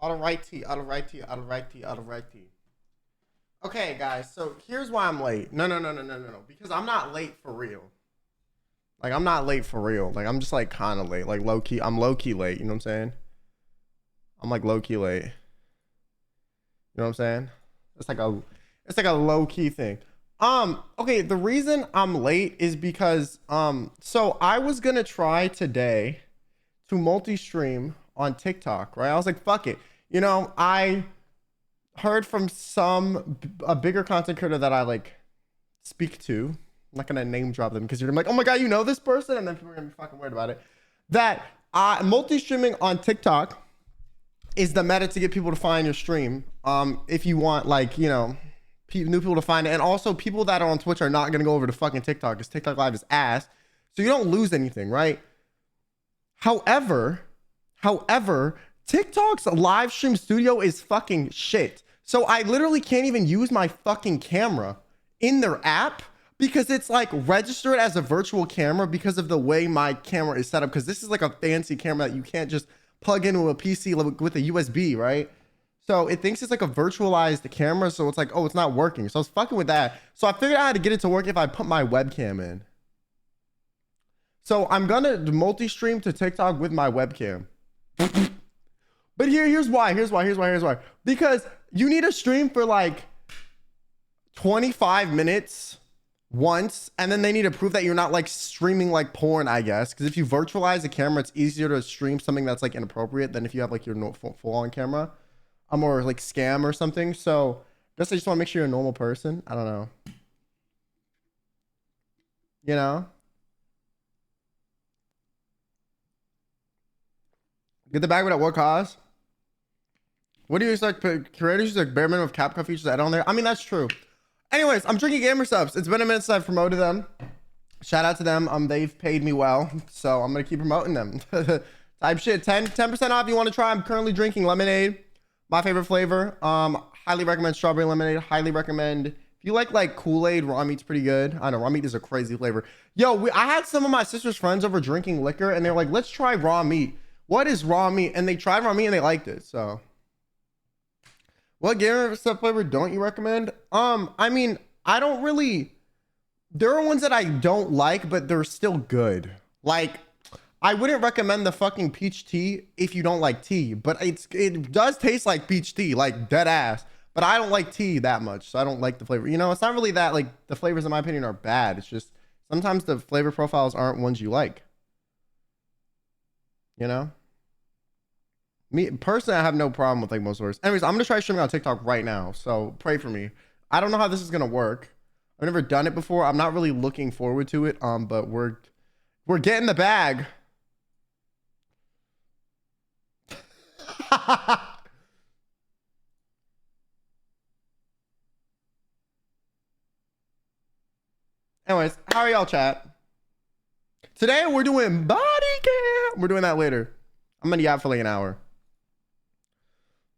Alrighty, alrighty, alrighty, alrighty. Okay, guys, so here's why I'm late. No. Because I'm not late for real. Like, I'm not late for real. Like, I'm just like kind of late. Like, low key. I'm low key late. You know what I'm saying? I'm like low key late. You know what I'm saying? It's like a, it's like a low key thing. Okay, the reason I'm late is because, so I was gonna try today to multi-stream on TikTok, right? I was like, fuck it. I heard from a bigger content creator that I like speak to. I'm not gonna name drop them because you're gonna be like, oh my god, you know this person, and then people are gonna be fucking weird about it. That multi-streaming on TikTok is the meta to get people to find your stream. If you want like new people to find it, and also people that are on Twitch are not gonna go over to fucking TikTok because TikTok Live is ass, so you don't lose anything, right? However, TikTok's live stream studio is fucking shit. So I literally can't even use my fucking camera in their app because it's like registered as a virtual camera because of the way my camera is set up. Because this is like a fancy camera that you can't just plug into a PC with a USB, right? So it thinks it's like a virtualized camera. So it's like, oh, it's not working. So I was fucking with that. So I figured out how to get it to work if I put my webcam in. So I'm gonna multi-stream to TikTok with my webcam. But here's why. Because you need a stream for like 25 minutes once, and then they need to prove that you're not like streaming like porn, I guess. Because if you virtualize a camera, it's easier to stream something that's like inappropriate than if you have like your full-on camera. Or like scam or something. So I just want to make sure you're a normal person. I don't know. You know? Get the bag at what cost? What do you expect? Creators use like bare minimum of CapCut features that on there. I mean, that's true. Anyways, I'm drinking gamer subs. It's been a minute since I've promoted them. Shout out to them. They've paid me well, so I'm gonna keep promoting them. Type shit. 10% off. You want to try? I'm currently drinking lemonade, my favorite flavor. Highly recommend strawberry lemonade. Highly recommend. If you like Kool-Aid, raw meat's pretty good. I know raw meat is a crazy flavor. Yo, I had some of my sister's friends over drinking liquor, and they're like, "Let's try raw meat." What is raw meat? And they tried raw meat and they liked it. So, what gamer sub flavor don't you recommend? I mean, I don't really. There are ones that I don't like, but they're still good. Like, I wouldn't recommend the fucking peach tea if you don't like tea, but it does taste like peach tea, like dead ass. But I don't like tea that much, so I don't like the flavor. It's not really that like the flavors in my opinion are bad. It's just sometimes the flavor profiles aren't ones you like. You know? Me personally, I have no problem with like most words. Anyways, I'm gonna try streaming on TikTok right now, so pray for me. I don't know how this is gonna work. I've never done it before. I'm not really looking forward to it. But we're getting the bag. Anyways, how are y'all, chat? Today we're doing body cam. We're doing that later. I'm gonna yap for like an hour.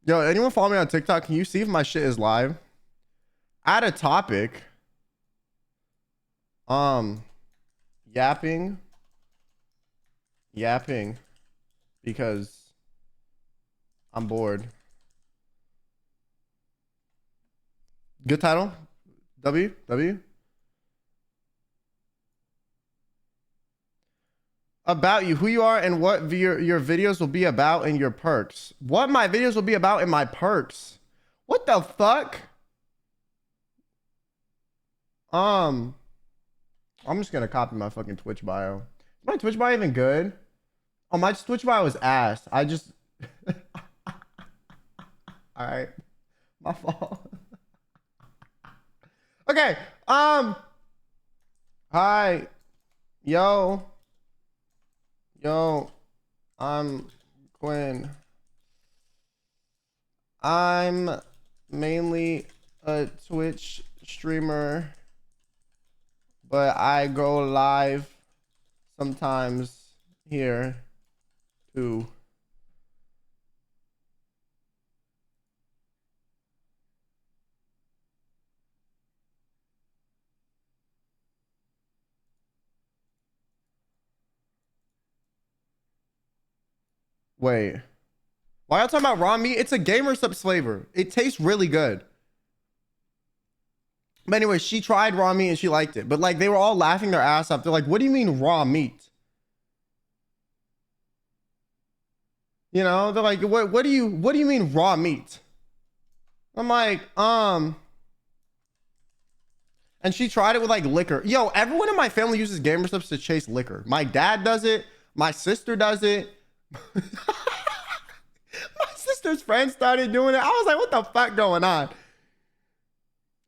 Yo, anyone follow me on TikTok? Can you see if my shit is live? Add a topic. Yapping. Yapping. Because I'm bored. Good title? W? About you, who you are, and what your videos will be about and your perks. What my videos will be about and my perks. What the fuck? I'm just gonna copy my fucking Twitch bio. Is my Twitch bio even good? Oh, my Twitch bio is ass. I just all right. My fault. Okay. Hi. Yo. I'm Quinn. I'm mainly a Twitch streamer, but I go live sometimes here too. Wait. Why y'all talking about raw meat? It's a gamer subs flavor. It tastes really good. But anyway, she tried raw meat and she liked it. But like they were all laughing their ass off. They're like, what do you mean raw meat? You know, they're like, what do you mean raw meat? I'm like, and she tried it with like liquor. Yo, everyone in my family uses gamer subs to chase liquor. My dad does it. My sister does it. My sister's friends started doing it. I was like, what the fuck going on?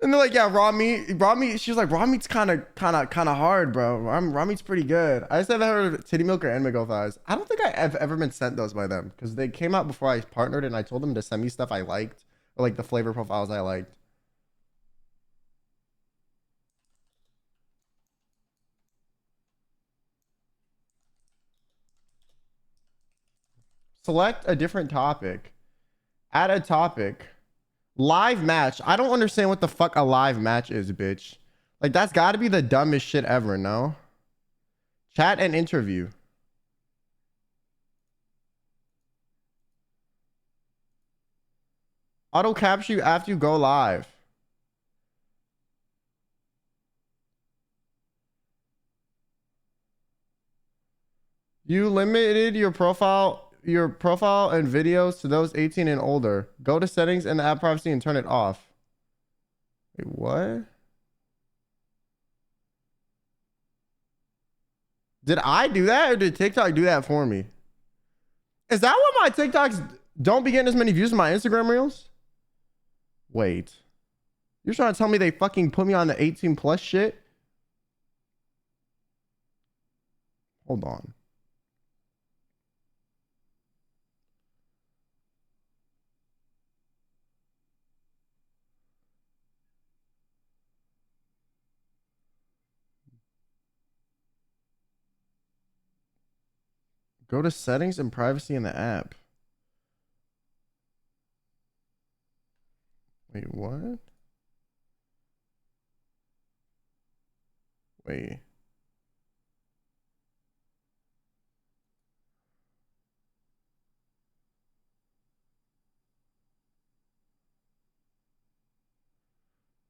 And they're like, yeah, raw meat. She was like, raw meat's kind of hard, bro. Raw meat's pretty good. I just haven't heard of titty milk or anime thighs. I don't think I've ever been sent those by them because they came out before I partnered and I told them to send me stuff I liked or like the flavor profiles I liked. Select a different topic. Add a topic. Live match. I don't understand what the fuck a live match is, bitch. Like, that's got to be the dumbest shit ever, no? Chat and interview. Auto capture you after you go live. You limited your profile and videos to those 18 and older. Go to settings in the app privacy and turn it off. Wait, what? Did I do that or did TikTok do that for me? Is that why my TikToks don't be getting as many views as my Instagram reels? Wait. You're trying to tell me they fucking put me on the 18 plus shit? Hold on. Go to settings and privacy in the app. Wait, what? Wait.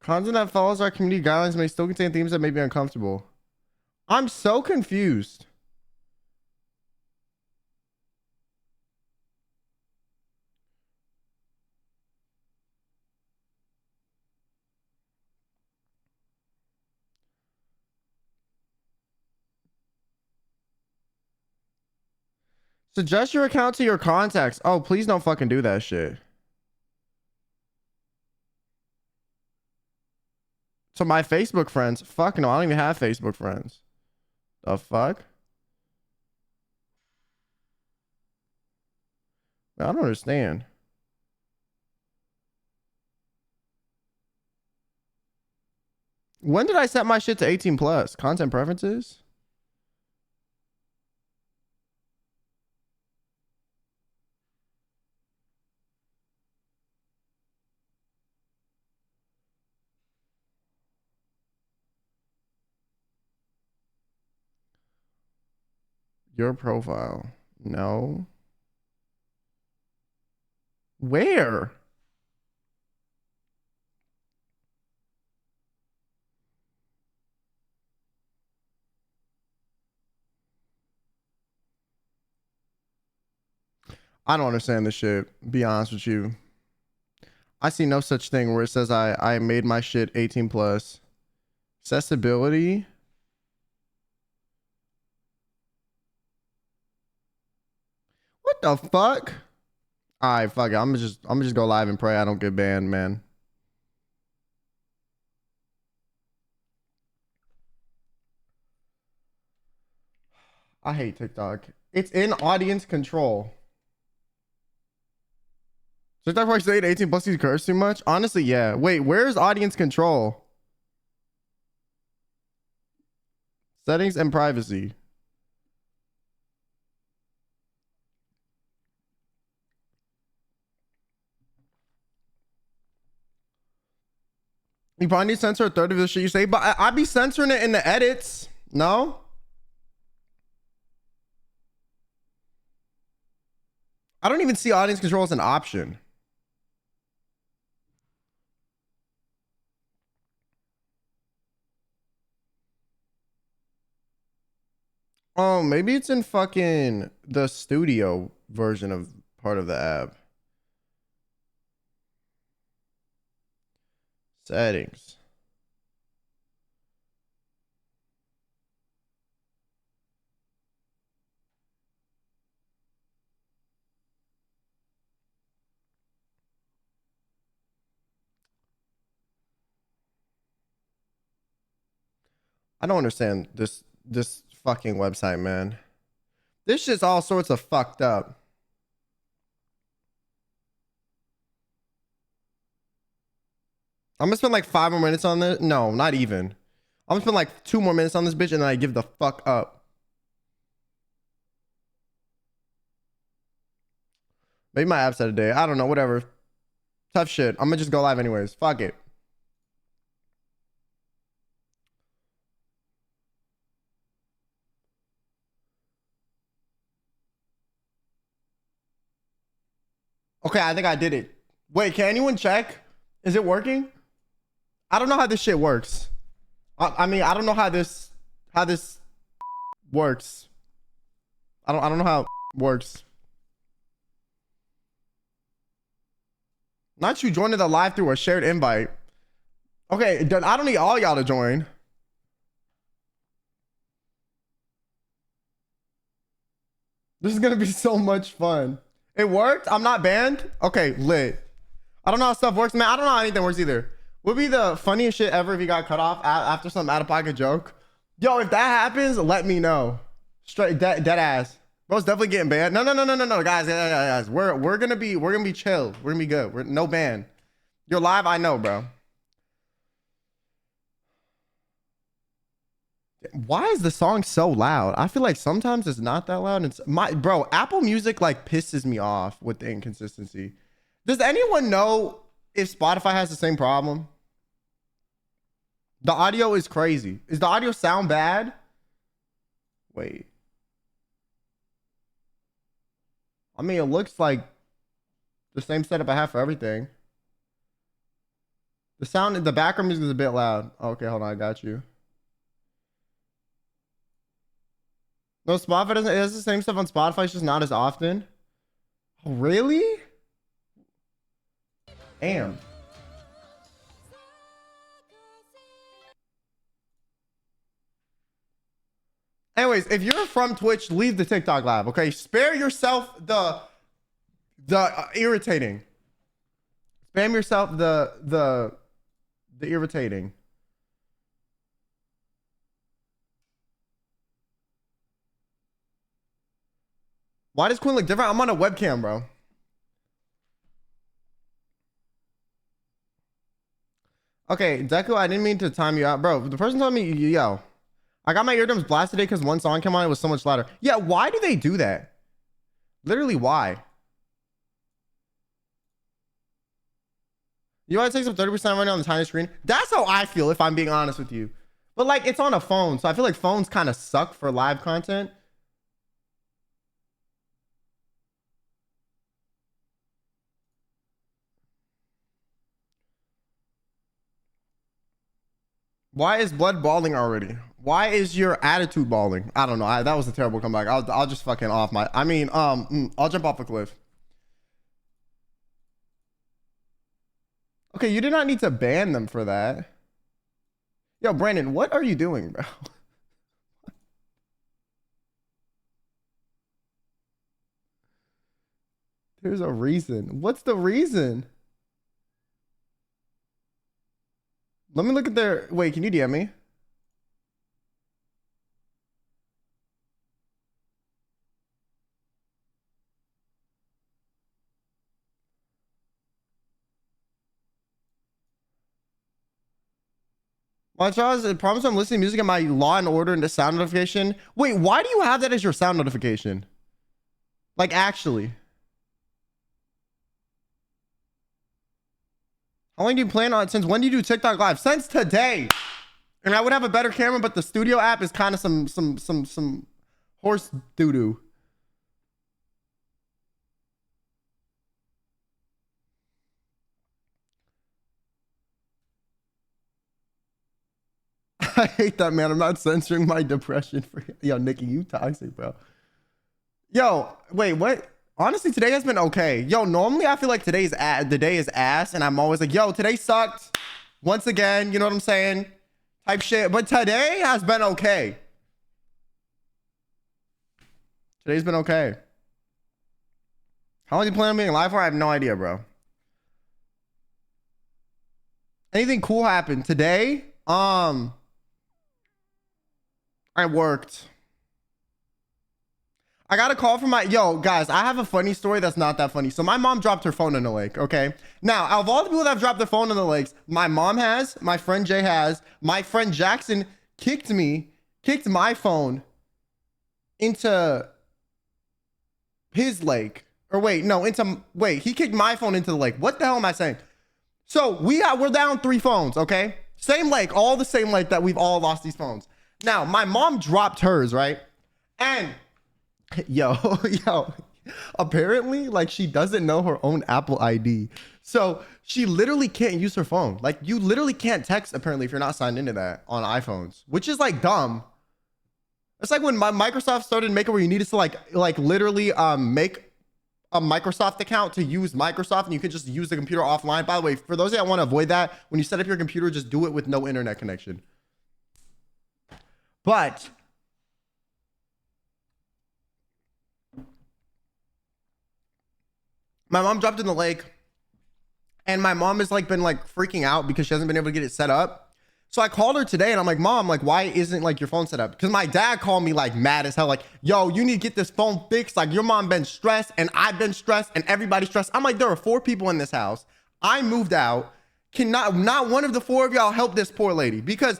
Content that follows our community guidelines may still contain themes that may be uncomfortable. I'm so confused. Suggest your account to your contacts. Oh, please don't fucking do that shit. To my Facebook friends. Fuck no, I don't even have Facebook friends. The fuck? I don't understand. When did I set my shit to 18 plus? Content preferences? Your profile. No. Where? I don't understand this shit. Be honest with you. I see no such thing where it says I made my shit 18 plus. Accessibility. What the fuck? All right, fuck it. I'm gonna just go live and pray I don't get banned, man. I hate TikTok. It's in audience control. TikTok probably saying 18 plus you curse too much. Honestly, yeah. Wait, where's audience control? Settings and privacy. You probably need to censor a third of the shit you say, but I be censoring it in the edits. No? I don't even see audience control as an option. Oh, maybe it's in fucking the studio version of part of the app. Settings. I don't understand this fucking website, man. This shit's all sorts of fucked up. I'm gonna spend like 5 more minutes on this. No, not even. I'm gonna spend like 2 more minutes on this bitch and then I give the fuck up. Maybe my app's out of date. I don't know. Whatever. Tough shit. I'm gonna just go live anyways. Fuck it. Okay, I think I did it. Wait, can anyone check? Is it working? I don't know how this shit works. I mean, I don't know how this works. I don't know how it works. Not you joining the live through a shared invite. Okay, I don't need all y'all to join. This is gonna be so much fun. It worked? I'm not banned? Okay, lit. I don't know how stuff works, man. I don't know how anything works either. Would be the funniest shit ever if you got cut off after some out-of-pocket joke. Yo, if that happens, let me know. Straight dead ass. Bro's definitely getting banned. No, guys. We're gonna be chill. We're gonna be good. We're no ban. You're live, I know, bro. Why is the song so loud? I feel like sometimes it's not that loud. It's bro, Apple Music like pisses me off with the inconsistency. Does anyone know if Spotify has the same problem? The audio is crazy. Is the audio sound bad? Wait. I mean, it looks like the same setup I have for everything. The sound, the background music is a bit loud. Okay, hold on, I got you. No, Spotify doesn't. It has the same stuff on Spotify. It's just not as often. Oh, really? Damn. Anyways, if you're from Twitch, leave the TikTok live. Okay, spare yourself the irritating. Spam yourself the irritating. Why does Quinn look different? I'm on a webcam, bro. Okay, Deku, I didn't mean to time you out. Bro, the person told me, yo, I got my eardrums blasted today because one song came on. It was so much louder. Yeah, why do they do that? Literally, why? You want to take some 30% right now on the tiny screen? That's how I feel, if I'm being honest with you. But like, it's on a phone, so I feel like phones kind of suck for live content. Why is blood balling already? Why is your attitude balling? I don't know. That was a terrible comeback. I'll just fucking off my. I mean, I'll jump off a cliff. Okay, you did not need to ban them for that. Yo, Brandon, what are you doing, bro? There's a reason. What's the reason? Let me look at their. Wait, can you DM me? My child is promise I'm listening to music and my Law and Order and the sound notification. Wait, why do you have that as your sound notification? Like, actually. How long do you plan on it? Since when do you do TikTok live? Since today. And I would have a better camera, but the studio app is kind of some horse doo-doo. I hate that, man. I'm not censoring my depression for yo, Nikki, you toxic, bro. Yo, wait, what? Honestly, today has been okay. Yo, normally I feel like the day is ass, and I'm always like, yo, today sucked. Once again, you know what I'm saying? Type shit. But today has been okay. Today's been okay. How long do you plan on being live for? I have no idea, bro. Anything cool happened today? I worked. I got a call from yo, guys, I have a funny story that's not that funny. So my mom dropped her phone in the lake, okay? Now, out of all the people that have dropped their phone in the lakes, my mom has, my friend Jay has, my friend Jackson kicked my phone into his lake. Or wait, no, he kicked my phone into the lake. What the hell am I saying? So we're down 3 phones, okay? Same lake, all the same lake that we've all lost these phones. Now, my mom dropped hers, right? And yo, apparently, like, she doesn't know her own Apple ID. So she literally can't use her phone. Like, you literally can't text, apparently, if you're not signed into that on iPhones, which is like dumb. It's like when Microsoft started making where you needed to like literally make a Microsoft account to use Microsoft, and you could just use the computer offline. By the way, for those that want to avoid that, when you set up your computer, just do it with no internet connection. But my mom dropped in the lake, and my mom has like been like freaking out because she hasn't been able to get it set up. So I called her today and I'm like, Mom, like, why isn't like your phone set up? Because my dad called me like mad as hell, like, yo, you need to get this phone fixed. Like, your mom been stressed and I've been stressed and everybody's stressed. I'm like, there are 4 people in this house. I moved out. Not one of the 4 of y'all help this poor lady because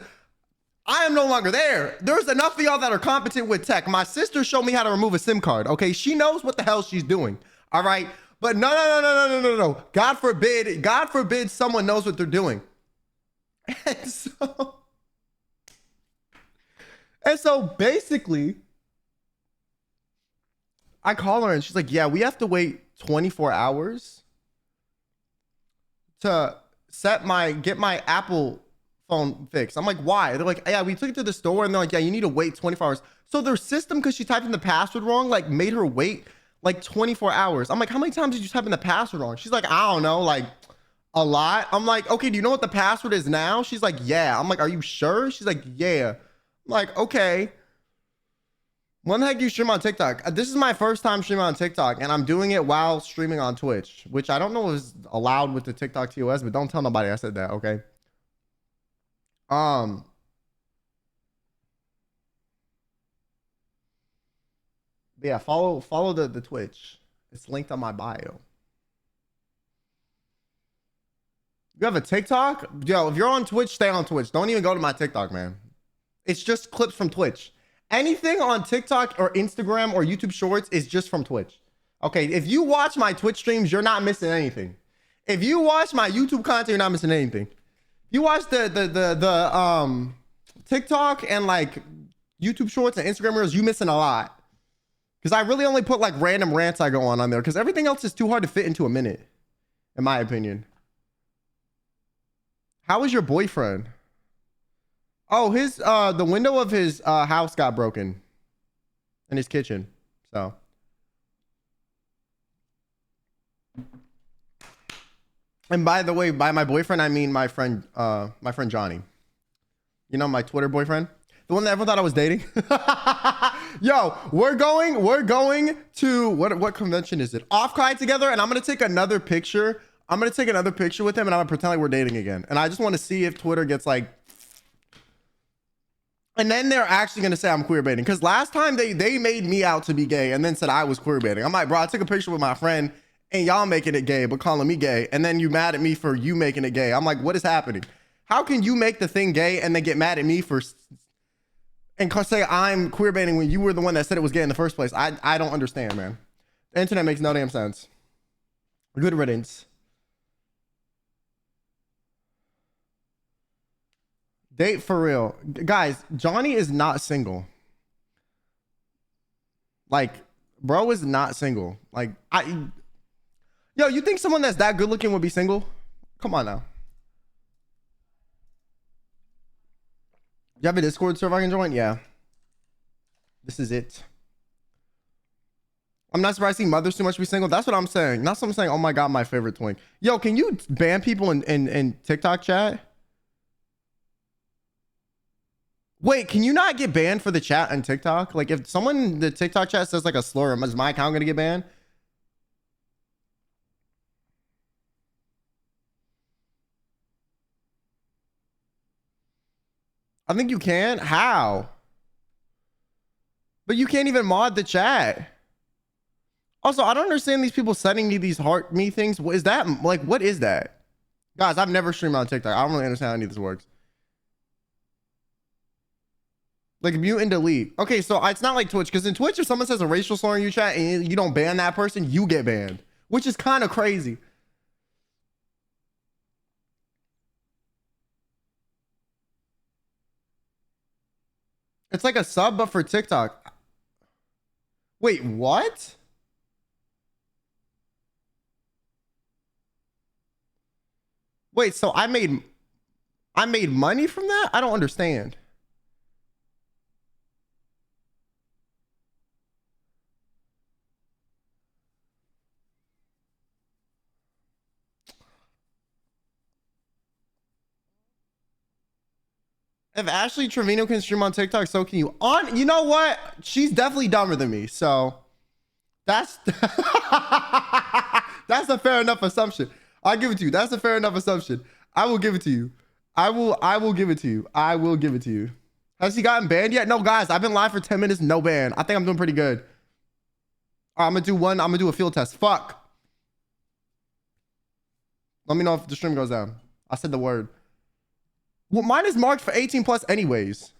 I am no longer there. There's enough of y'all that are competent with tech. My sister showed me how to remove a SIM card. Okay, she knows what the hell she's doing. All right, but no. God forbid someone knows what they're doing. And so basically, I call her and she's like, yeah, we have to wait 24 hours to get my Apple phone fixed. I'm like, why? They're like, yeah, we took it to the store, and they're like, yeah, you need to wait 24 hours. So their system, because she typed in the password wrong, like made her wait like 24 hours. I'm like, how many times did you type in the password wrong? She's like, I don't know, like a lot. I'm like, okay, do you know what the password is now? She's like, yeah. I'm like, are you sure? She's like, yeah. I'm like, okay. When the heck do you stream on TikTok? This is my first time streaming on TikTok, and I'm doing it while streaming on Twitch, which I don't know is allowed with the TikTok TOS, but don't tell nobody I said that, okay? Yeah, follow the Twitch. It's linked on my bio. You have a TikTok? Yo, if you're on Twitch, stay on Twitch. Don't even go to my TikTok, man. It's just clips from Twitch. Anything on TikTok or Instagram or YouTube Shorts is just from Twitch. Okay, if you watch my Twitch streams, you're not missing anything. If you watch my YouTube content, you're not missing anything. If you watch the TikTok and like YouTube Shorts and Instagram Reels, you missing a lot. Because I really only put like random rants I go on there, because everything else is too hard to fit into a minute, in my opinion. How is your boyfriend? Oh, the window of his house got broken in his kitchen. So and by the way, by my boyfriend I mean my friend Johnny. You know, my Twitter boyfriend? The one that everyone thought I was dating? Yo, we're going to what convention is it? Off-Kai together, and I'm gonna take another picture. I'm gonna take another picture with him, and I'm gonna pretend like we're dating again. And I just want to see if Twitter gets like, and then they're actually gonna say I'm queer baiting. Because last time they made me out to be gay and then said I was queer baiting. I'm like, bro, I took a picture with my friend and y'all making it gay, but calling me gay, and then you mad at me for you making it gay. I'm like, what is happening? How can you make the thing gay and then get mad at me for and say I'm queer baiting when you were the one that said it was gay in the first place? I don't understand, man. The internet makes no damn sense. Good riddance. Date for real. Guys, Johnny is not single. Like, bro is not single. Like, yo, you think someone that's that good looking would be single? Come on now. You have a Discord server I can join? Yeah. This is it. I'm not surprised to see mothers too much be single. That's what I'm saying. Not someone saying, oh my God, my favorite twink. Yo, can you ban people in TikTok chat? Wait, can you not get banned for the chat on TikTok? Like if someone in the TikTok chat says like a slur, is my account gonna get banned? I think you can. How? But you can't even mod the chat. Also, I don't understand these people sending me these heart me things. What is that? Like, what is that? Guys, I've never streamed on TikTok. I don't really understand how any of this works. Like mute and delete. Okay, so it's not like Twitch, because in Twitch, if someone says a racial slur in your chat and you don't ban that person, you get banned, which is kind of crazy. It's like a sub, but for TikTok. Wait, what? Wait, so I made money from that? I don't understand. If Ashley Trevino can stream on TikTok, so can you. You know what? She's definitely dumber than me, so that's that's a fair enough assumption. I'll give it to you. That's a fair enough assumption. I will give it to you. I will give it to you. I will give it to you. Has he gotten banned yet? No, guys, I've been live for 10 minutes, no ban. I think I'm doing pretty good. All right, I'm gonna do a field test. Fuck. Let me know if the stream goes down. I said the word. Well, mine is marked for 18 plus anyways.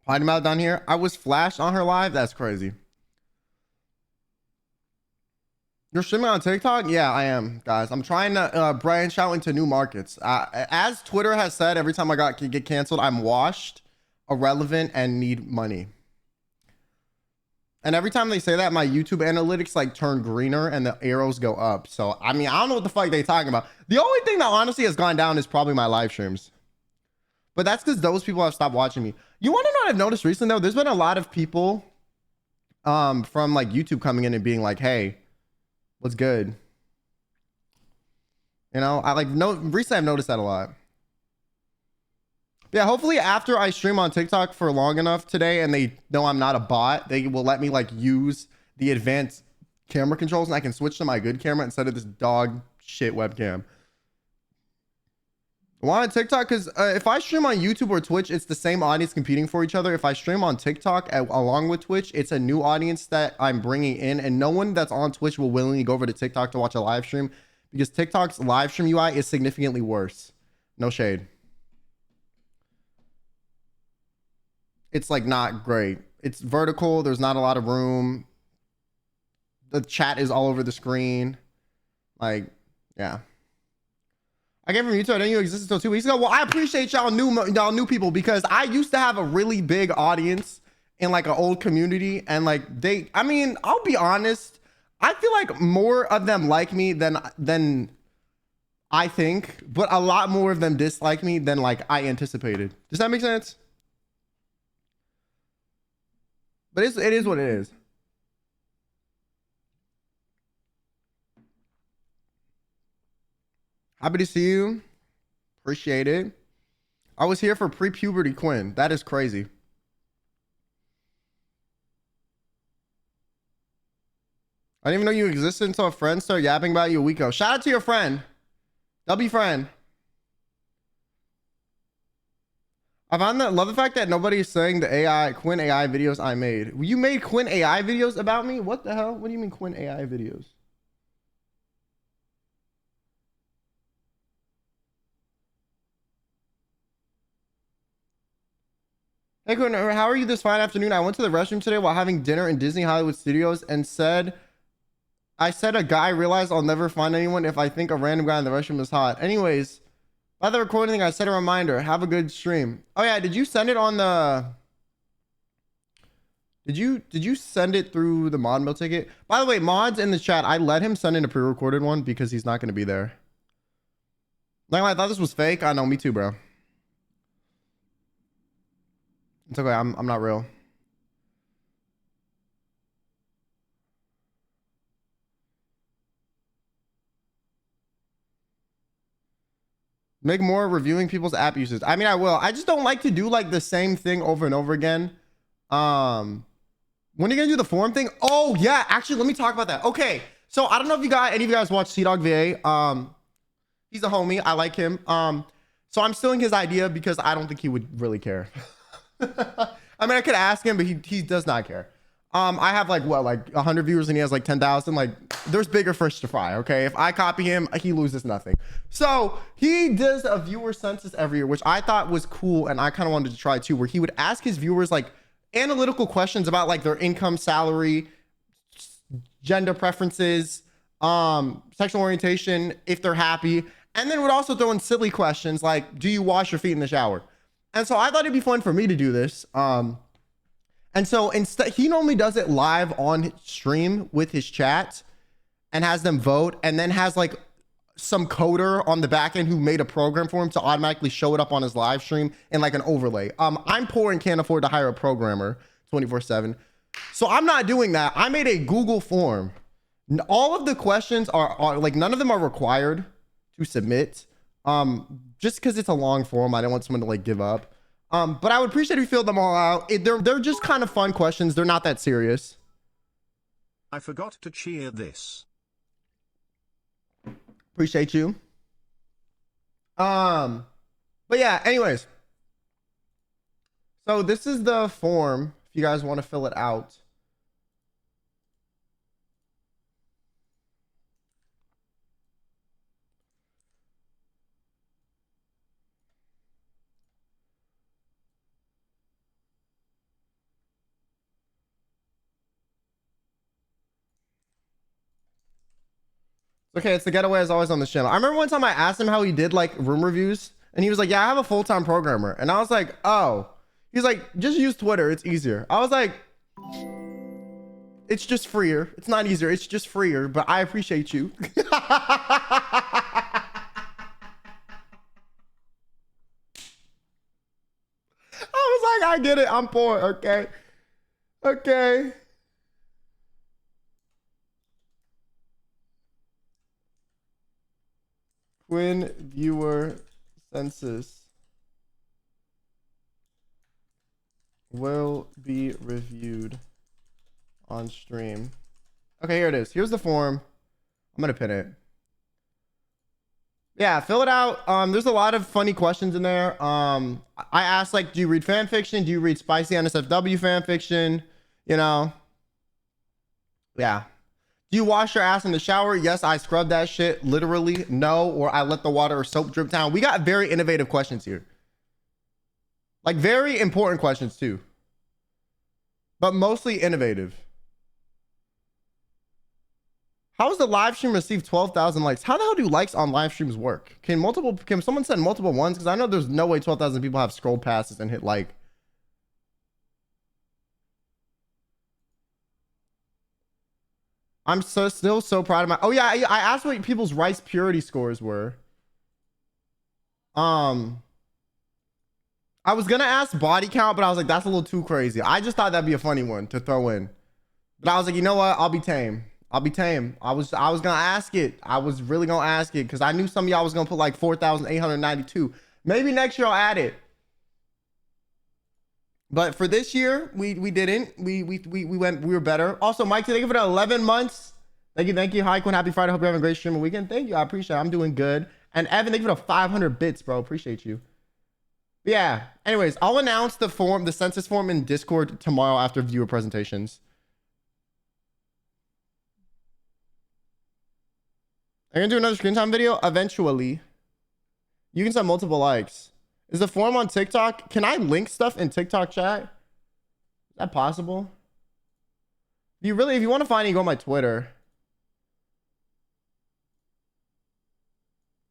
Potty mouth down here. I was flashed on her live. That's crazy. You're streaming on TikTok? Yeah, I am, guys. I'm trying to branch out into new markets. As Twitter has said, every time I get canceled, I'm washed, irrelevant, and need money. And every time they say that, my YouTube analytics like turn greener and the arrows go up. So, I mean, I don't know what the fuck they talking about. The only thing that honestly has gone down is probably my live streams. But that's because those people have stopped watching me. You want to know what I've noticed recently, though? There's been a lot of people from like YouTube coming in and being like, hey, what's good? You know, recently I've noticed that a lot. Yeah, hopefully after I stream on TikTok for long enough today and they know I'm not a bot, they will let me like use the advanced camera controls and I can switch to my good camera instead of this dog shit webcam. Why on TikTok? Because if I stream on YouTube or Twitch, it's the same audience competing for each other. If I stream on TikTok along with Twitch, it's a new audience that I'm bringing in, and no one that's on Twitch will willingly go over to TikTok to watch a live stream because TikTok's live stream UI is significantly worse. No shade. It's like not great. It's vertical. There's not a lot of room. The chat is all over the screen. Like, yeah. I came from YouTube. I didn't even exist until 2 weeks ago. Well, I appreciate y'all new people because I used to have a really big audience in like an old community, and like I mean, I'll be honest. I feel like more of them like me than I think, but a lot more of them dislike me than like I anticipated. Does that make sense? But it is what it is. Happy to see you. Appreciate it. I was here for pre-puberty Quinn. That is crazy. I didn't even know you existed until a friend started yapping about you a week ago. Shout out to your friend. W friend. I love the fact that nobody's saying the Quinn AI videos I made. You made Quinn AI videos about me? What the hell? What do you mean Quinn AI videos? Hey Quinn, how are you this fine afternoon? I went to the restroom today while having dinner in Disney Hollywood Studios and I said a guy realized I'll never find anyone if I think a random guy in the restroom is hot. Anyways, by the recording thing, I set a reminder. Have a good stream. Oh yeah, did you send it on the Did you send it through the mod mill ticket? By the way, mods in the chat, I let him send in a pre-recorded one because he's not going to be there. Like, I thought this was fake. I know, me too, bro. It's okay. I'm not real. Make more reviewing people's app uses. I mean, I will. I just don't like to do like the same thing over and over again. When are you gonna do the forum thing? Oh yeah, actually, let me talk about that. Okay, so I don't know if any of you guys watch Dog VA. He's a homie. I like him. So I'm stealing his idea because I don't think he would really care. I mean, I could ask him, but he does not care. I have like 100 viewers and he has like 10,000. Like, there's bigger fish to fry. Okay, if I copy him, he loses nothing. So he does a viewer census every year, which I thought was cool, and I kind of wanted to try too, where he would ask his viewers like analytical questions about like their income, salary, gender preferences, sexual orientation, if they're happy, and then would also throw in silly questions like, do you wash your feet in the shower? And so I thought it'd be fun for me to do this. And so instead, he normally does it live on stream with his chat and has them vote, and then has like some coder on the back end who made a program for him to automatically show it up on his live stream in like an overlay. I'm poor and can't afford to hire a programmer 24/7. So I'm not doing that. I made a Google form. All of the questions are like, none of them are required to submit. Just because it's a long form, I don't want someone to like give up. But I would appreciate if you filled them all out. They're just kind of fun questions. They're not that serious. I forgot to cheer this. Appreciate you. But yeah, anyways. So this is the form if you guys want to fill it out. Okay, it's the getaway as always on the channel. I remember one time I asked him how he did like room reviews, and he was like, yeah, I have a full-time programmer. And I was like, oh. He's like, just use Twitter, it's easier. I was like, it's just freer. It's not easier, it's just freer, but I appreciate you. I was like, I get it, I'm poor, okay? Okay. Quinn viewer census will be reviewed on stream. Okay, here it is. Here's the form. I'm gonna pin it. Yeah, fill it out. There's a lot of funny questions in there. I asked like, do you read fan fiction? Do you read spicy NSFW fan fiction? You know? Yeah. Do you wash your ass in the shower? Yes, I scrub that shit. Literally, no, or I let the water or soap drip down. We got very innovative questions here. Like very important questions too. But mostly innovative. How does the live stream receive 12,000 likes? How the hell do likes on live streams work? Can someone send multiple ones? Because I know there's no way 12,000 people have scroll passes and hit like. I'm still so proud of my. Oh yeah, I asked what people's rice purity scores were. I was gonna ask body count, but I was like, that's a little too crazy. I just thought that'd be a funny one to throw in. But I was like, you know what? I'll be tame. I'll be tame. I was gonna ask it. I was really gonna ask it because I knew some of y'all was gonna put like 4,892. Maybe next year I'll add it. But for this year, we didn't. We were better. Also, Mike, thank you for the 11 months. Thank you. Hi, Quinn. Happy Friday. Hope you're having a great streaming weekend. Thank you. I appreciate it. I'm doing good. And Evan, thank you for the 500 bits, bro. Appreciate you. Yeah. Anyways, I'll announce the census form in Discord tomorrow after viewer presentations. I'm gonna do another screen time video eventually. You can send multiple likes. Is the form on TikTok? Can I link stuff in TikTok chat? Is that possible? If you want to find it, go on my Twitter.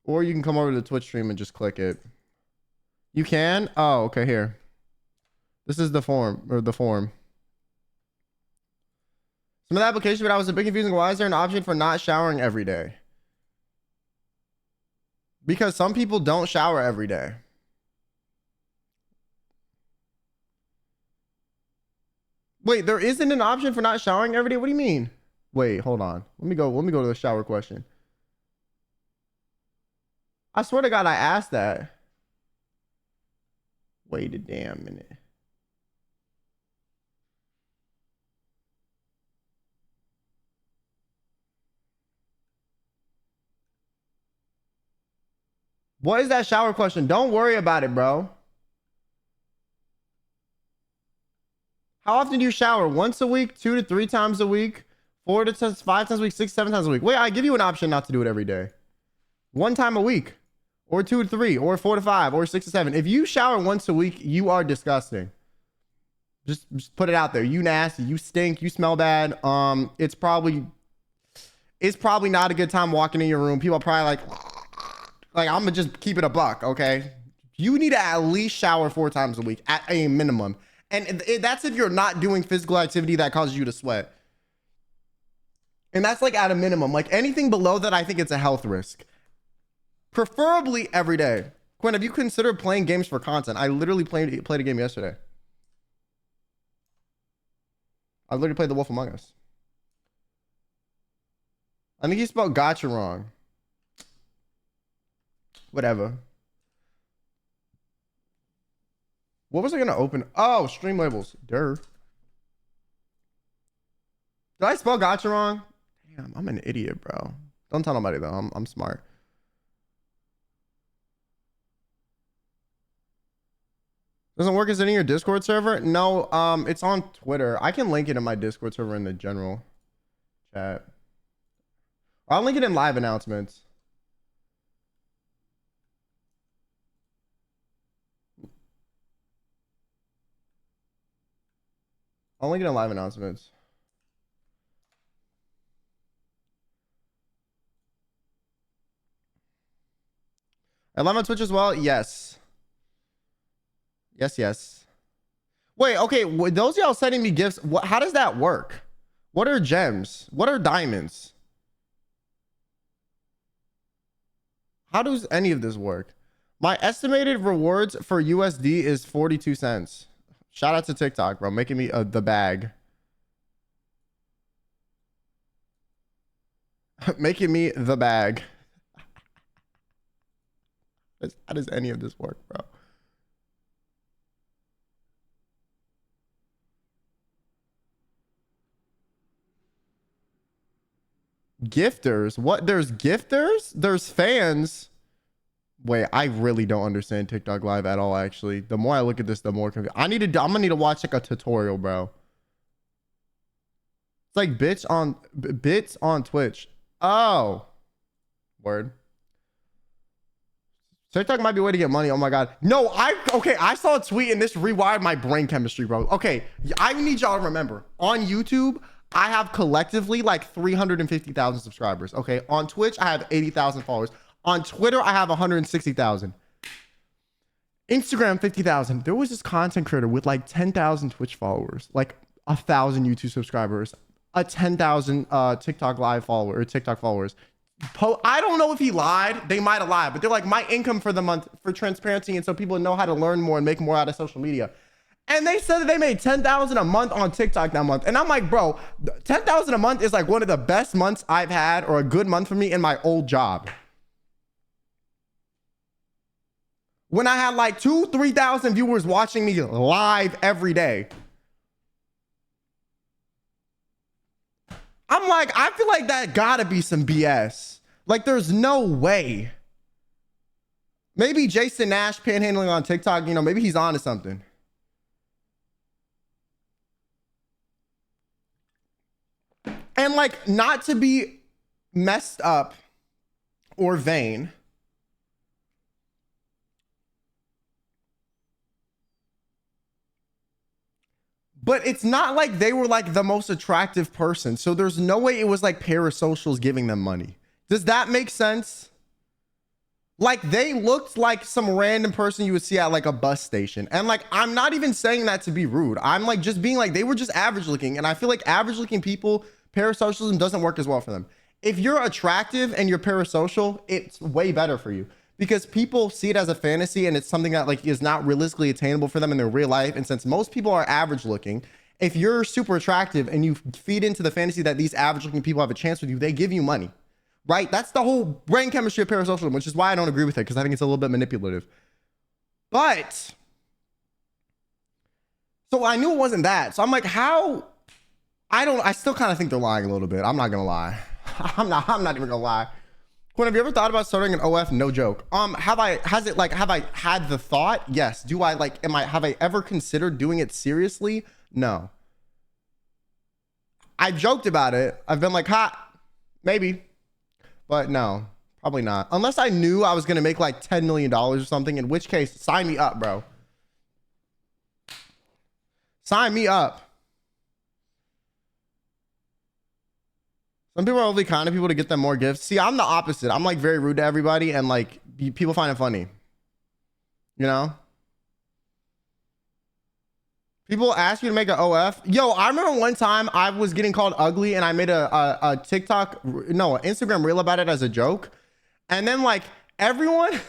Or you can come over to the Twitch stream and just click it. You can? Oh, okay, here. This is the form, or the form. Some of the application, but I was a bit confusing. Why is there an option for not showering every day? Because some people don't shower every day. Wait, there isn't an option for not showering every day? What do you mean? Wait, hold on. Let me go to the shower question. I swear to God, I asked that. Wait a damn minute. What is that shower question? Don't worry about it, bro. How often do you shower? Once a week, 2 to 3 times a week, 4 to 5 times a week, 6, 7 times a week. Wait, I give you an option not to do it every day. 1 time a week, or 2 to 3, or 4 to 5, or 6 to 7. If you shower once a week, you are disgusting. Just put it out there. You nasty. You stink. You smell bad. It's probably not a good time walking in your room. People are probably like I'm gonna just keep it a buck, okay? You need to at least shower 4 times a week at a minimum. And that's if you're not doing physical activity that causes you to sweat. And that's like at a minimum. Like anything below that, I think it's a health risk. Preferably every day. Quinn, have you considered playing games for content? I literally played a game yesterday. I literally played The Wolf Among Us. I think you spelled gotcha wrong. Whatever. What was I gonna open? Oh, stream labels. Durr. Did I spell gotcha wrong? Damn, I'm an idiot, bro. Don't tell nobody though. I'm smart. Doesn't work as in your Discord server? No, it's on Twitter. I can link it in my Discord server in the general chat. I'll link it in live announcements. I'll link it in live announcements. And live on Twitch as well? Yes. Yes. Wait, okay. Those of y'all sending me gifts, how does that work? What are gems? What are diamonds? How does any of this work? My estimated rewards for USD is 42 cents. Shout out to TikTok, bro, making me the bag. Making me the bag. How does any of this work, bro? Gifters? What? There's gifters? There's fans? Wait, I really don't understand TikTok Live at all, actually. The more I look at this, the more confused. I'm gonna need to watch like a tutorial, bro. It's like bits on Twitch. Oh. Word. TikTok might be a way to get money. Oh my God. No, I saw a tweet and this rewired my brain chemistry, bro. Okay, I need y'all to remember. On YouTube, I have collectively like 350,000 subscribers. Okay, on Twitch, I have 80,000 followers. On Twitter, I have 160,000. Instagram, 50,000. There was this content creator with like 10,000 Twitch followers, like 1,000 YouTube subscribers, a 10,000 TikTok live follower or TikTok followers. I don't know if he lied. They might have lied, but they're like my income for the month for transparency, and so people know how to learn more and make more out of social media. And they said that they made 10,000 a month on TikTok that month. And I'm like, bro, 10,000 a month is like one of the best months I've had, or a good month for me in my old job. When I had like 2,000-3,000 viewers watching me live every day. I'm like, I feel like that gotta be some BS. Like, there's no way. Maybe Jason Nash panhandling on TikTok, you know, maybe he's on to something. And like, not to be messed up or vain, but it's not like they were like the most attractive person. So there's no way it was like parasocials giving them money. Does that make sense? Like they looked like some random person you would see at like a bus station. And like, I'm not even saying that to be rude. I'm like just being like, they were just average looking. And I feel like average looking people, parasocialism doesn't work as well for them. If you're attractive and you're parasocial, it's way better for you because people see it as a fantasy and it's something that like is not realistically attainable for them in their real life. And since most people are average looking, if you're super attractive and you feed into the fantasy that these average looking people have a chance with you, they give you money. Right? That's the whole brain chemistry of parasocialism, which is why I don't agree with it, because I think it's a little bit manipulative. But so I knew it wasn't that. So I'm like, how? I still kind of think they're lying a little bit. I'm not gonna lie. I'm not even gonna lie. Quinn, have you ever thought about starting an OF? No joke. Have I had the thought? Yes. Have I ever considered doing it seriously? No. I joked about it. I've been like, maybe. But no, probably not. Unless I knew I was going to make like $10 million or something, in which case, sign me up, bro. Sign me up. Some people are only kind of people to get them more gifts. See, I'm the opposite. I'm like very rude to everybody and like people find it funny. You know? People ask you to make an OF. Yo, I remember one time I was getting called ugly and I made a TikTok, no, an Instagram reel about it as a joke. And then like everyone,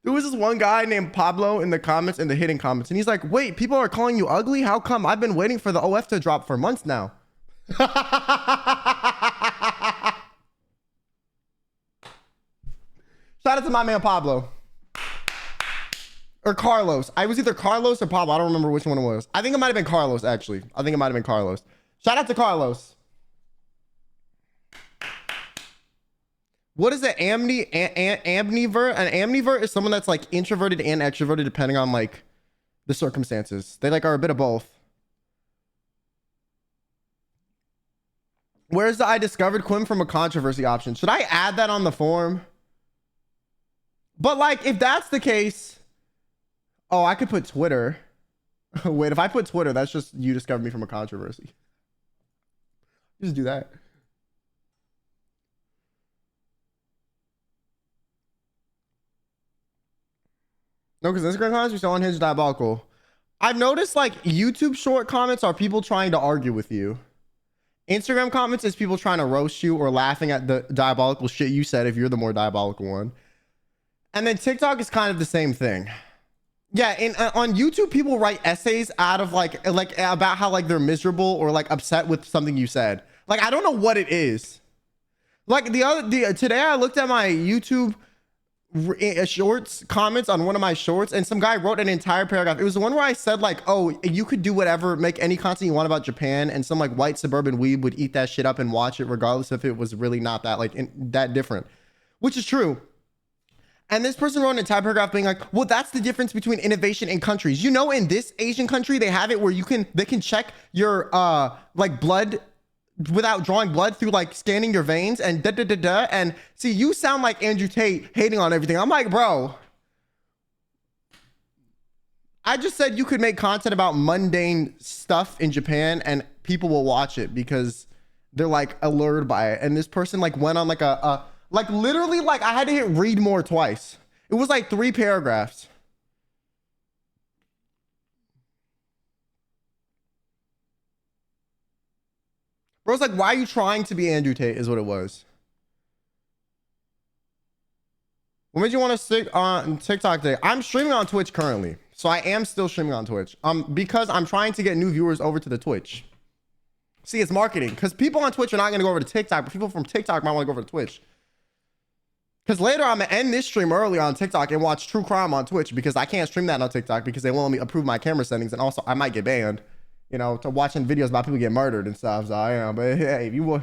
there was this one guy named Pablo in the comments, in the hidden comments. And he's like, wait, people are calling you ugly? How come? I've been waiting for the OF to drop for months now. Shout out to my man Pablo. Or Carlos. I was either Carlos or Pablo. I don't remember which one it was. I think it might have been Carlos, actually. I think it might have been Carlos. Shout out to Carlos. What is an ambivert? An ambivert is someone that's like introverted and extroverted depending on like the circumstances. They like are a bit of both. Where's the I discovered Quinn from a controversy option? Should I add that on the form? But like, if that's the case... Oh, I could put Twitter. Wait, if I put Twitter, that's just you discovered me from a controversy. Just do that. No, because Instagram comments are still unhinged, diabolical. I've noticed like YouTube short comments are people trying to argue with you. Instagram comments is people trying to roast you or laughing at the diabolical shit you said if you're the more diabolical one. And then TikTok is kind of the same thing. Yeah, and on YouTube, people write essays out of like about how like they're miserable or like upset with something you said. Like I don't know what it is. Like today I looked at my YouTube shorts comments on one of my shorts, and some guy wrote an entire paragraph. It was the one where I said like, oh, you could do whatever, make any content you want about Japan, and some like white suburban weeb would eat that shit up and watch it regardless if it was really not that like that different, which is true. And this person wrote an entire paragraph being like, well, that's the difference between innovation in countries. You know, in this Asian country, they have it where they can check your like blood without drawing blood through like scanning your veins and and see, you sound like Andrew Tate hating on everything. I'm like, bro, I just said you could make content about mundane stuff in Japan and people will watch it because they're like allured by it. And this person like went on like like literally like I had to hit read more twice. It was like 3 paragraphs. Bro's like, why are you trying to be Andrew Tate is what it was. What made you want to stick on TikTok today? I'm streaming on Twitch currently. So I am still streaming on Twitch. Because I'm trying to get new viewers over to the Twitch. See, it's marketing. Because people on Twitch are not going to go over to TikTok, but people from TikTok might want to go over to Twitch. Because later I'm going to end this stream early on TikTok and watch true crime on Twitch because I can't stream that on TikTok because they won't let me approve my camera settings. And also I might get banned, you know, to watching videos about people get murdered and stuff. So I am, but hey, if you will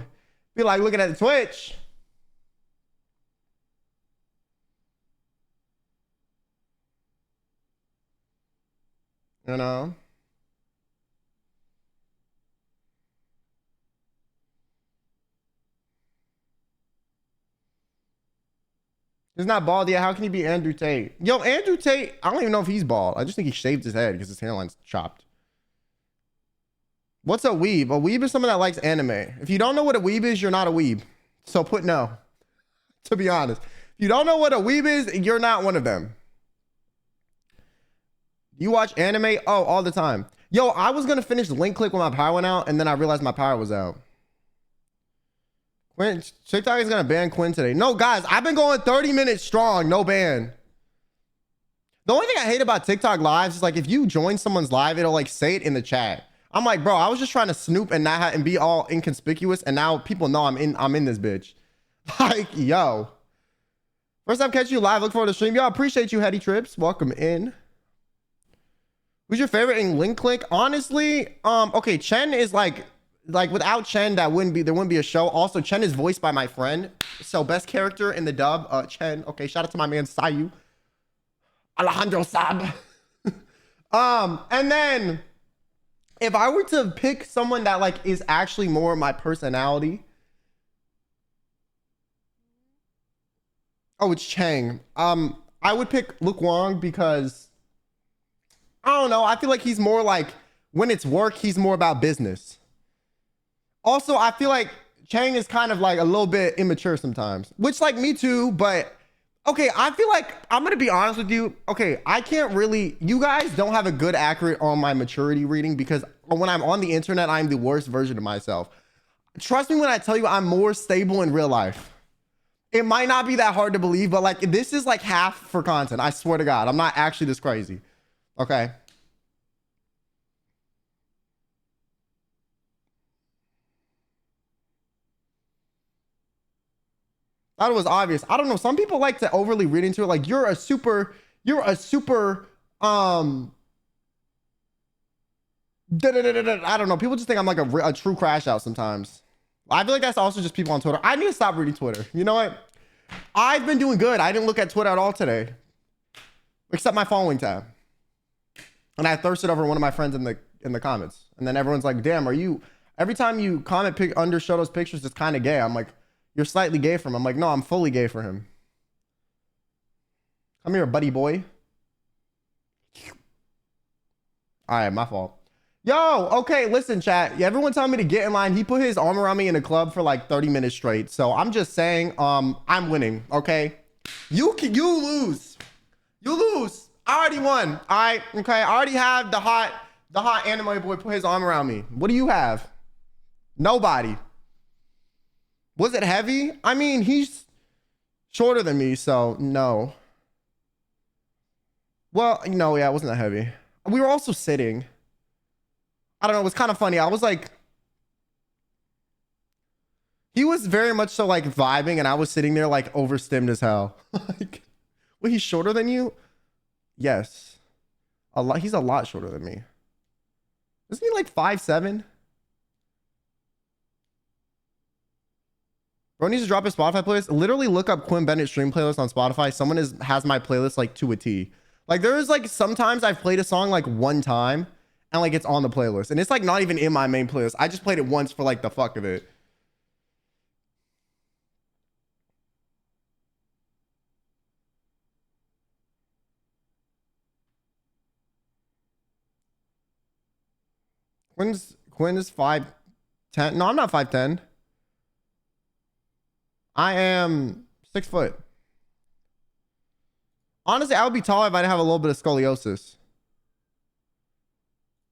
be like looking at the Twitch, you know. He's not bald yet. How can he be Andrew Tate? Yo, Andrew Tate, I don't even know if he's bald. I just think he shaved his head because his hairline's chopped. What's a weeb? A weeb is someone that likes anime. If you don't know what a weeb is, you're not a weeb. So put no, to be honest. If you don't know what a weeb is, you're not one of them. You watch anime? Oh, all the time. Yo, I was going to finish Link Click when my power went out, and then I realized my power was out. Quinn, TikTok is going to ban Quinn today. No, guys, I've been going 30 minutes strong. No ban. The only thing I hate about TikTok lives is like if you join someone's live, it'll like say it in the chat. I'm like, bro, I was just trying to snoop and not and be all inconspicuous, and now people know I'm in this bitch. Like, yo. First time catch you live. Look forward to the stream. Yo, appreciate you, Heady Trips. Welcome in. Who's your favorite in Link Click? Honestly, okay, Chen is like without Chen, there wouldn't be a show. Also, Chen is voiced by my friend. So best character in the dub, Chen. Okay, shout out to my man Sayu. Alejandro Sab. And then if I were to pick someone that like is actually more my personality. Oh, it's Chang. I would pick Luke Wong because I don't know. I feel like he's more like when it's work, he's more about business. Also, I feel like Chang is kind of like a little bit immature sometimes, which like me too, but okay, I feel like I'm going to be honest with you. Okay, I can't really, you guys don't have a good accurate on my maturity reading because when I'm on the internet, I'm the worst version of myself. Trust me when I tell you I'm more stable in real life. It might not be that hard to believe, but like this is like half for content. I swear to God, I'm not actually this crazy. Okay. Thought it was obvious. I don't know. Some people like to overly read into it. Like you're a super, I don't know. People just think I'm like a true crash out sometimes. I feel like that's also just people on Twitter. I need to stop reading Twitter. You know what? I've been doing good. I didn't look at Twitter at all today, except my following tab. And I thirsted over one of my friends in the comments. And then everyone's like, damn, are you, every time you comment under Shoto's pictures, it's kind of gay. I'm like, you're slightly gay for him. I'm like, no, I'm fully gay for him. Come here, buddy boy. All right, my fault. Yo, okay, listen, chat. Everyone tell me to get in line. He put his arm around me in a club for like 30 minutes straight. So I'm just saying, I'm winning, okay? You lose. You lose. I already won. All right, okay. I already have the hot anime boy put his arm around me. What do you have? Nobody. Was it heavy? I mean, he's shorter than me, so no. Well, no, yeah, it wasn't that heavy. We were also sitting. I don't know. It was kind of funny. I was like, he was very much so like vibing, and I was sitting there like overstimmed as hell. Like, wait, he's shorter than you? Yes, a lot. He's a lot shorter than me. Isn't he like 5'7"? Bro needs to drop his Spotify playlist. Literally look up QuinnBenet stream playlist on Spotify. Someone has my playlist like to a T. Like there is like sometimes I've played a song like one time and like it's on the playlist and it's like not even in my main playlist. I just played it once for like the fuck of it. Quinn is 5'10". No, I'm not 5'10". I am 6 foot. Honestly, I would be tall if I didn't have a little bit of scoliosis.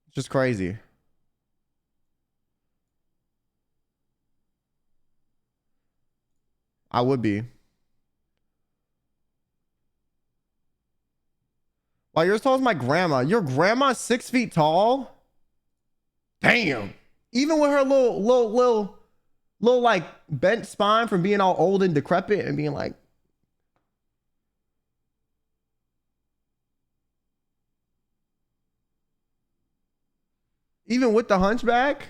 It's just crazy. I would be. Wow, you're as tall as my grandma. Your grandma's 6 feet tall? Damn. Even with her little like bent spine from being all old and decrepit and being like, even with the hunchback.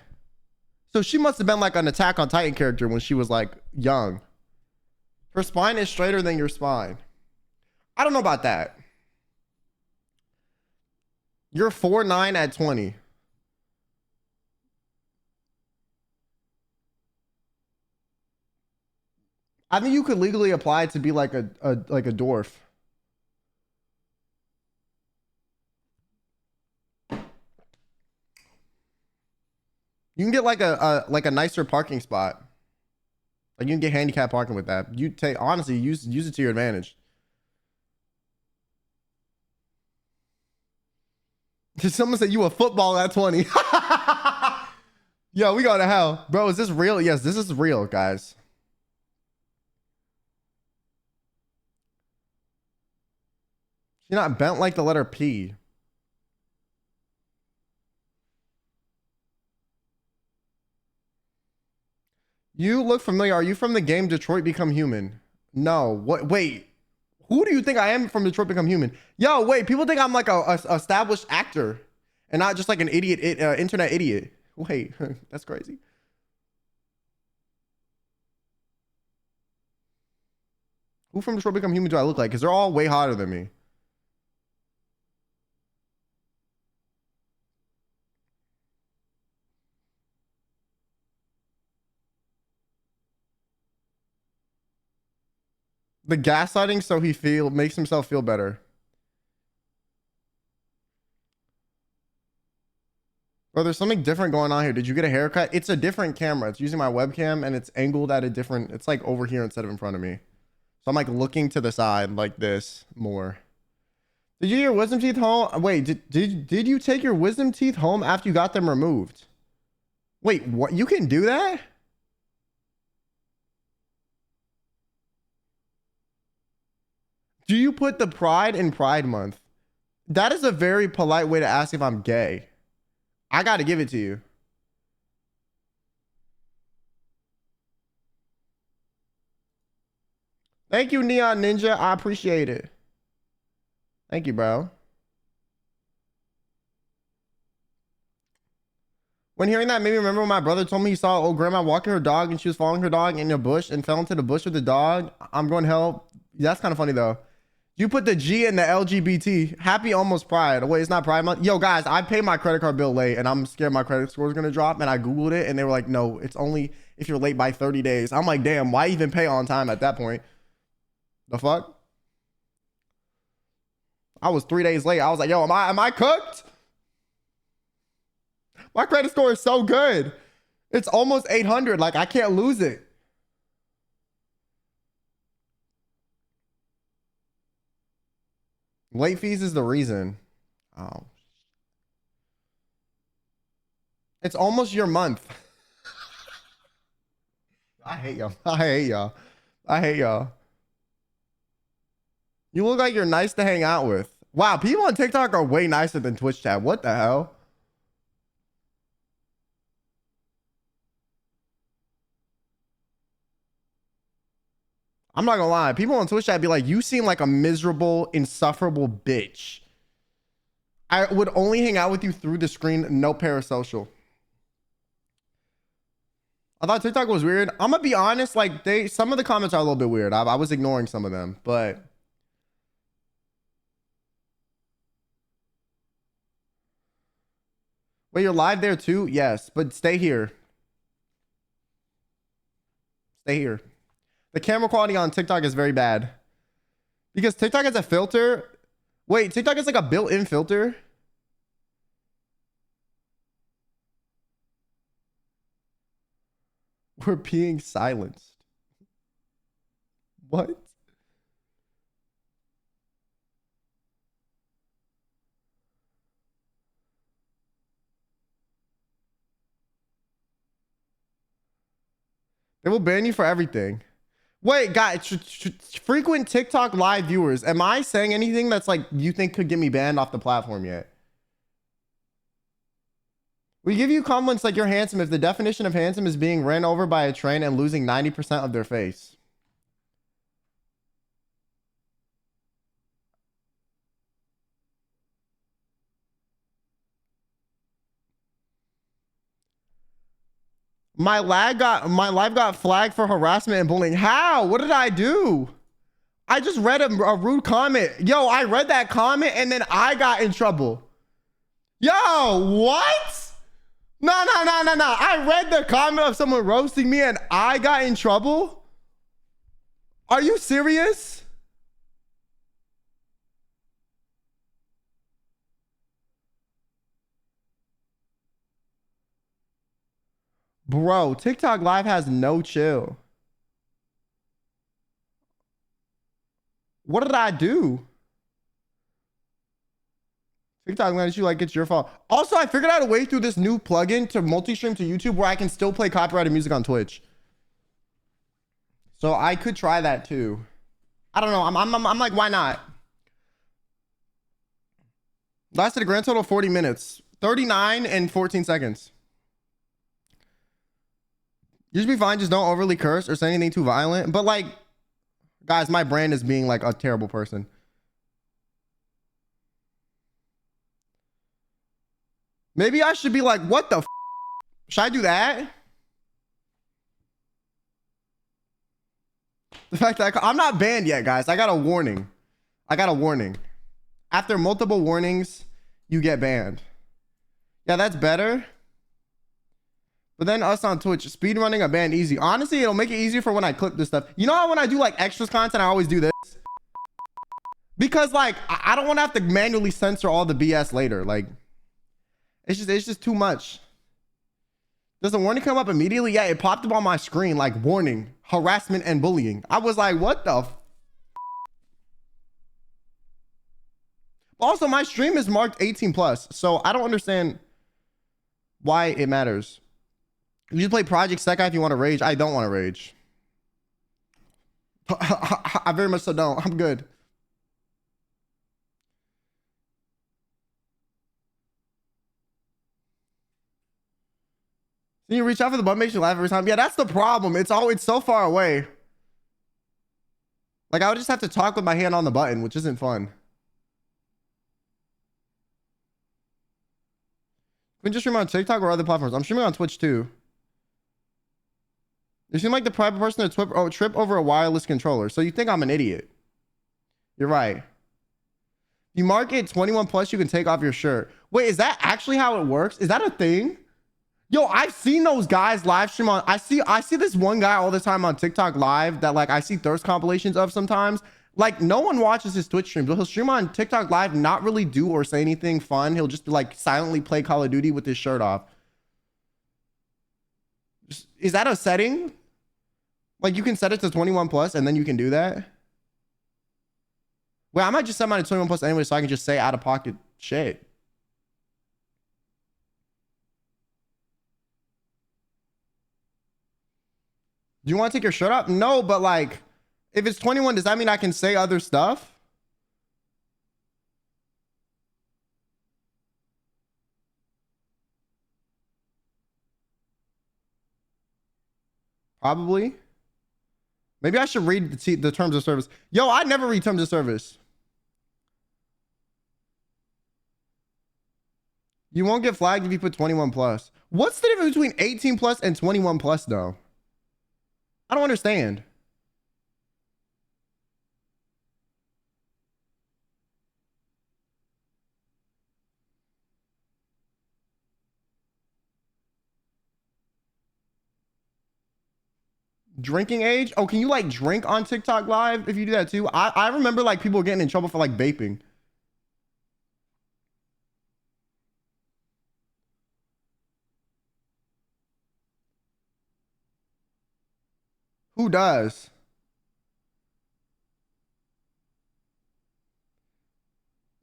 So she must have been like an Attack on Titan character when she was like young. Her spine is straighter than your spine. I don't know about that. You're 4'9" at 20. I think you could legally apply to be like a dwarf. You can get like a nicer parking spot. Like you can get handicap parking with that. You take honestly use it to your advantage. Someone said you a football at 20. Yo, we go to hell. Bro, is this real? Yes, this is real, guys. She's not bent like the letter P. You look familiar. Are you from the game Detroit Become Human? No. What? Wait. Who do you think I am from Detroit Become Human? Yo, wait. People think I'm like a established actor and not just like an idiot, internet idiot. Wait, that's crazy. Who from Detroit Become Human do I look like? Because they're all way hotter than me. The gaslighting so he makes himself feel better. Bro, there's something different going on here. Did you get a haircut? It's a different camera. It's using my webcam and it's angled at a different, it's like over here instead of in front of me. So I'm like looking to the side like this more. Did you get your wisdom teeth home? Wait, did you take your wisdom teeth home after you got them removed? Wait, what? You can do that? Do you put the pride in Pride Month? That is a very polite way to ask if I'm gay. I got to give it to you. Thank you, Neon Ninja. I appreciate it. Thank you, bro. When hearing that made me remember when my brother told me he saw old grandma walking her dog and she was following her dog in a bush and fell into the bush with the dog. I'm going to hell. That's kind of funny though. You put the G in the LGBT. Happy almost Pride. Wait, it's not Pride Month. Yo, guys, I paid my credit card bill late and I'm scared my credit score is going to drop. And I Googled it and they were like, no, it's only if you're late by 30 days. I'm like, damn, why even pay on time at that point? The fuck? I was 3 days late. I was like, yo, am I cooked? My credit score is so good. It's almost 800. Like, I can't lose it. Late fees is the reason. Oh. It's almost your month. I hate y'all. I hate y'all. I hate y'all. You look like you're nice to hang out with. Wow, people on TikTok are way nicer than Twitch chat. What the hell? I'm not gonna lie. People on Twitch chat be like, you seem like a miserable, insufferable bitch. I would only hang out with you through the screen, no parasocial. I thought TikTok was weird. I'm gonna be honest, like some of the comments are a little bit weird. I was ignoring some of them, but wait, you're live there too? Yes, but stay here. Stay here. The camera quality on TikTok is very bad because TikTok has a filter. Wait, TikTok is like a built-in filter. We're being silenced. What? They will ban you for everything. Wait, guys, frequent TikTok live viewers. Am I saying anything that's like you think could get me banned off the platform yet? We give you compliments like you're handsome if the definition of handsome is being ran over by a train and losing 90% of their face. My live got flagged for harassment and bullying. How? What did I do? I just read a rude comment. Yo, I read that comment and then I got in trouble. Yo, what? No. I read the comment of someone roasting me and I got in trouble? Are you serious? Bro, TikTok live has no chill. What did I do? TikTok lets you like it's your fault. Also, I figured out a way through this new plugin to multi-stream to YouTube where I can still play copyrighted music on Twitch. So I could try that too. I don't know. I'm like, why not? Lasted a grand total of 40 minutes, 39 and 14 seconds. You should be fine. Just don't overly curse or say anything too violent. But like, guys, my brand is being like a terrible person. Maybe I should be like, what the f? Should I do that? The fact that I'm not banned yet, guys. I got a warning. I got a warning. After multiple warnings, you get banned. Yeah, that's better. But then us on Twitch, speedrunning a ban easy. Honestly, it'll make it easier for when I clip this stuff. You know how when I do like extras content, I always do this? Because like, I don't want to have to manually censor all the BS later. Like, it's just too much. Does the warning come up immediately? Yeah, it popped up on my screen like warning, harassment and bullying. I was like, what the f? Also, my stream is marked 18 plus, so I don't understand why it matters. You just play Project Sekai if you want to rage. I don't want to rage. I very much so don't. I'm good. Then you reach out for the button, makes you laugh every time. Yeah, that's the problem. It's so far away. Like I would just have to talk with my hand on the button, which isn't fun. You can just stream on TikTok or other platforms. I'm streaming on Twitch too. You seem like the private person to trip over a wireless controller. So you think I'm an idiot. You're right. You mark it 21 plus, you can take off your shirt. Wait, is that actually how it works? Is that a thing? Yo, I've seen those guys live stream on. I see this one guy all the time on TikTok live that like I see thirst compilations of sometimes. Like no one watches his Twitch streams, but he'll stream on TikTok live, not really do or say anything fun. He'll just like silently play Call of Duty with his shirt off. Is that a setting? Like you can set it to 21 plus and then you can do that? Well, I might just set mine to 21 plus anyway so I can just say out of pocket shit. Do you want to take your shirt off? No, but like, if it's 21, does that mean I can say other stuff? Probably. Maybe I should read the terms of service. Yo, I never read terms of service. You won't get flagged if you put 21 plus. What's the difference between 18 plus and 21 plus though? I don't understand. Drinking age? Oh, can you like drink on TikTok live if you do that too? I remember like people getting in trouble for like vaping. Who does?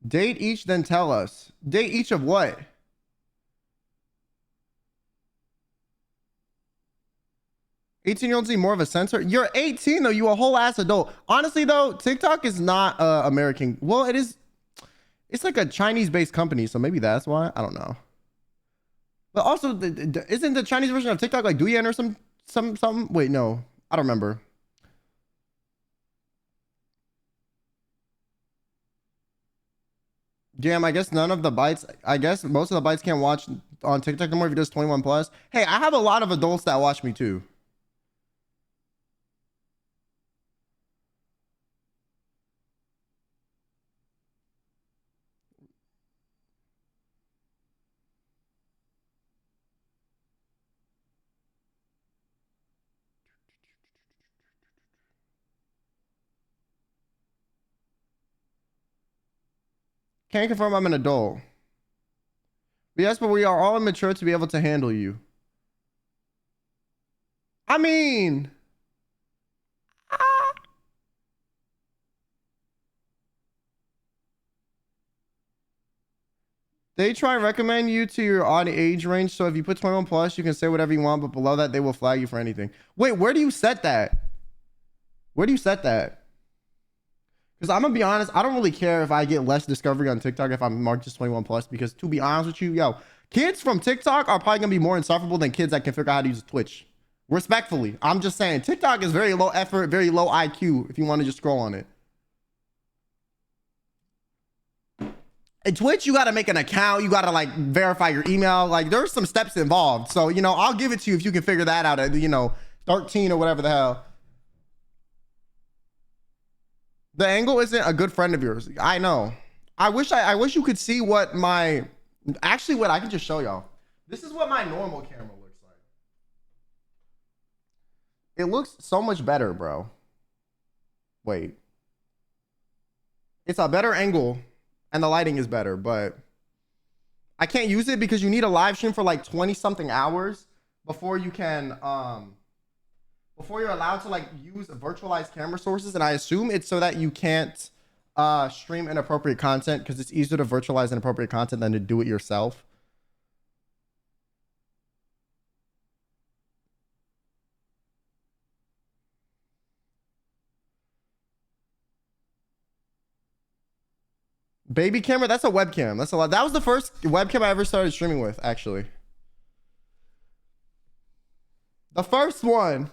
Date each, then tell us. Date each of what? $18-year-olds need more of a censor. You're 18 though. You a whole ass adult. Honestly though, TikTok is not American. Well, it is. It's like a Chinese-based company, so maybe that's why. I don't know. But also, isn't the Chinese version of TikTok like Douyin or something? Wait, no, I don't remember. Jam, I guess none of the bites. I guess most of the bites can't watch on TikTok anymore if you're just 21 plus. Hey, I have a lot of adults that watch me too. Can't confirm I'm an adult. But yes, but we are all immature to be able to handle you. I mean, they try and recommend you to your odd age range. So if you put 21 plus, you can say whatever you want, but below that, they will flag you for anything. Wait, where do you set that? Where do you set that? Because I'm gonna be honest, I don't really care if I get less discovery on TikTok if I'm marked as 21 plus. Because to be honest with you, yo, kids from TikTok are probably gonna be more insufferable than kids that can figure out how to use Twitch. Respectfully, I'm just saying TikTok is very low effort, very low IQ if you want to just scroll on it. At Twitch, you got to make an account. You got to like verify your email. Like there's some steps involved. So, you know, I'll give it to you if you can figure that out at, you know, 13 or whatever the hell. The angle isn't a good friend of yours. I know. I wish you could see what my, actually what I can just show y'all. This is what my normal camera looks like. It looks so much better, bro. Wait. It's a better angle and the lighting is better, but I can't use it because you need a live stream for like 20 something hours before you can, before you're allowed to like use virtualized camera sources. And I assume it's so that you can't stream inappropriate content because it's easier to virtualize inappropriate content than to do it yourself. Baby camera, that's a webcam. That's a lot. That was the first webcam I ever started streaming with, actually. The first one.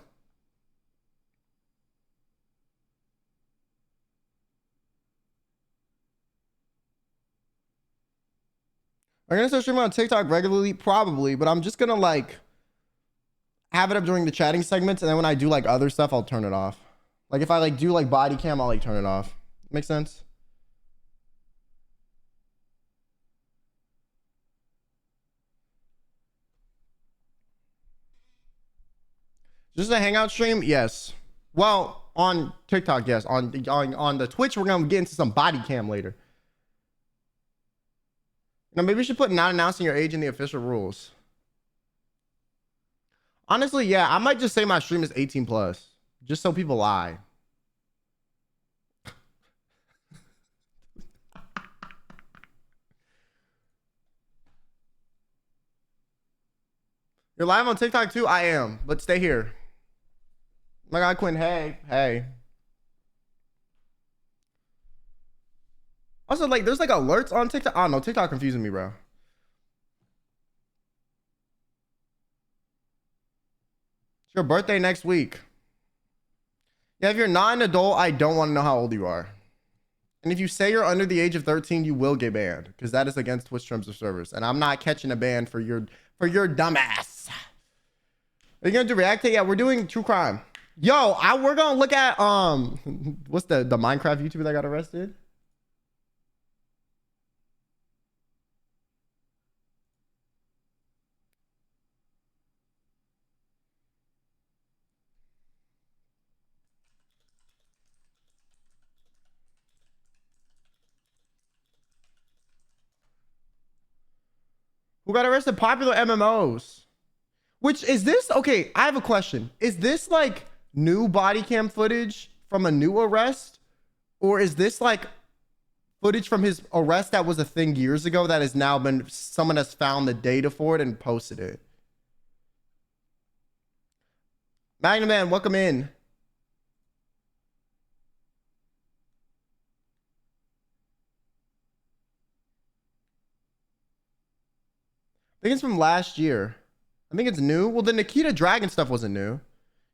I'm gonna start streaming on TikTok regularly, probably, but I'm just gonna like have it up during the chatting segments, and then when I do like other stuff, I'll turn it off. Like if I like do like body cam, I'll like turn it off. Make sense? Just a hangout stream? Yes. Well, on TikTok, yes. On the Twitch, we're gonna get into some body cam later. Now, maybe we should put not announcing your age in the official rules. Honestly, yeah, I might just say my stream is 18 plus, just so people lie. You're live on TikTok too? I am, but stay here. My God, Quinn, hey. Also, like, there's like alerts on TikTok. I don't know, TikTok confusing me, bro. It's your birthday next week. Yeah, if you're not an adult, I don't want to know how old you are. And if you say you're under the age of 13, you will get banned because that is against Twitch terms of service. And I'm not catching a ban for your dumbass. Are you gonna do react? Yeah, we're doing true crime. Yo, we're gonna look at what's the Minecraft YouTuber that got arrested? Who got arrested? Popular MMOs. Which is this? Okay, I have a question. Is this like new body cam footage from a new arrest? Or is this like footage from his arrest that was a thing years ago that has now been, someone has found the data for it and posted it? Magnum Man, welcome in. I think it's from last year. I think it's new. Well, the Nikita Dragon stuff wasn't new.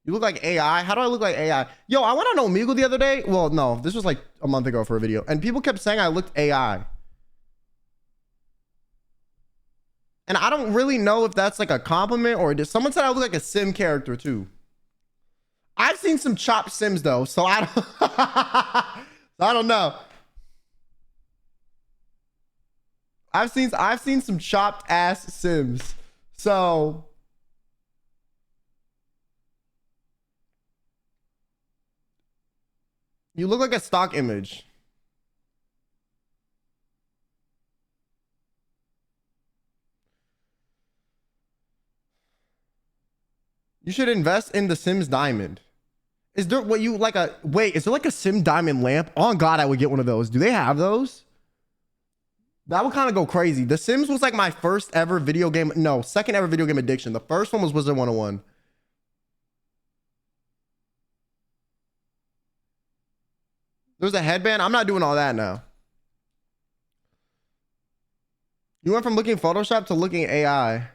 You look like AI. How do I look like AI? Yo, I went on Omegle the other day. Well, no, this was like a month ago for a video. And people kept saying I looked AI. And I don't really know if that's like a compliment or just someone said I look like a sim character too. I've seen some chopped sims though, so I don't I don't know. I've seen some chopped ass sims. So you look like a stock image. You You should invest in the Sims Diamond. Is there what you like a wait? Is there like a Sim Diamond lamp? On God, I would get one of those. Do they have those? That would kind of go crazy. The Sims was like my first ever video game. No, second ever video game addiction. The first one was Wizard 101. There's a headband. I'm not doing all that now. You went from looking Photoshop to looking AI.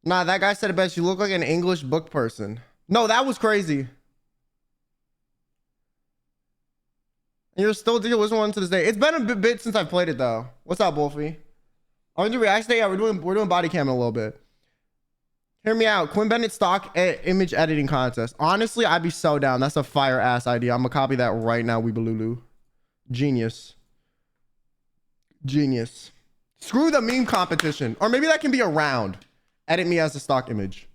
Nah, that guy said it best. You look like an English book person. No, that was crazy. And you're still dealing with one to this day. It's been a bit since I've played it though. What's up, Wolfie? Are we doing reaction day? Yeah, we're doing body cam in a little bit. Hear me out. QuinnBenet stock image editing contest. Honestly, I'd be so down. That's a fire ass idea. I'm gonna copy that right now. Weebalulu. Genius. Genius. Screw the meme competition. Or maybe that can be a round. Edit me as a stock image.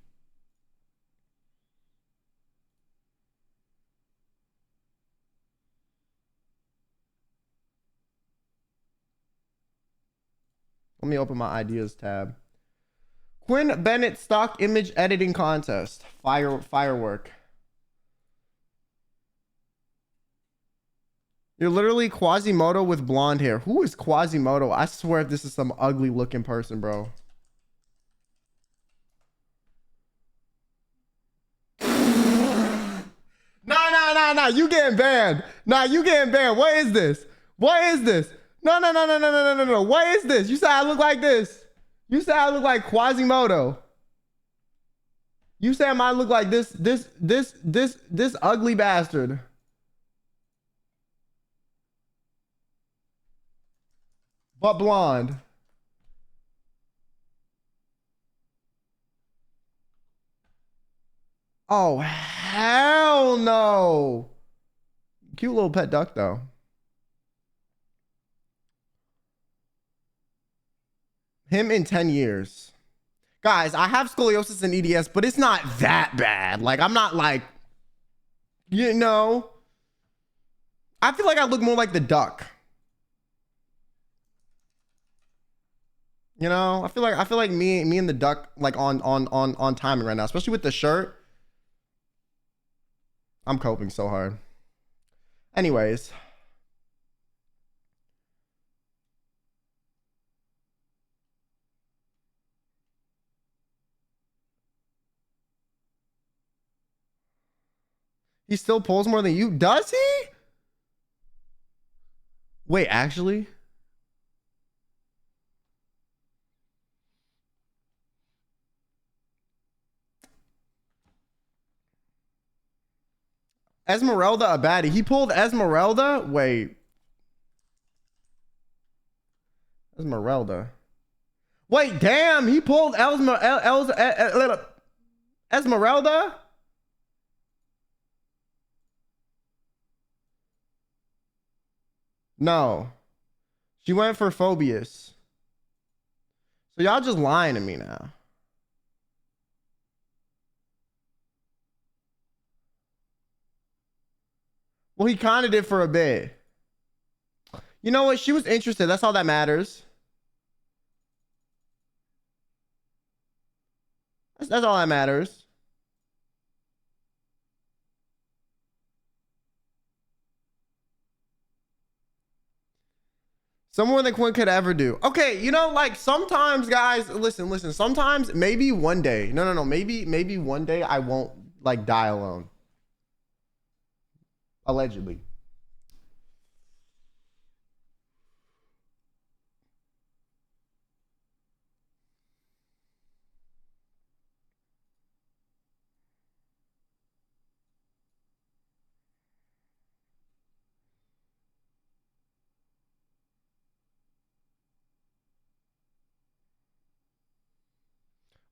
Let me open my ideas tab. QuinnBenet stock image editing contest. Firework. You're literally Quasimodo with blonde hair. Who is Quasimodo? I swear this is some ugly looking person, bro. Nah. You getting banned. Nah, you getting banned. What is this? What is this? No. What is this? You said I look like this. You said I look like Quasimodo. You said I might look like this ugly bastard. But blonde. Oh, hell no. Cute little pet duck, though. Him in 10 years. Guys, I have scoliosis and EDS, but it's not that bad. Like, I'm not like, you know. I feel like I look more like the duck. You know, I feel like me and the duck like on timing right now, especially with the shirt. I'm coping so hard. Anyways. He still pulls more than you. Does he? Wait, actually? Esmeralda a baddie. He pulled Esmeralda? Wait. Esmeralda. Wait, damn. He pulled Esmeralda? No. She went for Phobius. So y'all just lying to me now. Well, he kind of did for a bit. You know what? She was interested. That's all that matters. That's all that matters. Some more than Quinn could ever do. Okay, you know, like sometimes, guys, listen. Sometimes, maybe one day. No. Maybe one day I won't like die alone. Allegedly.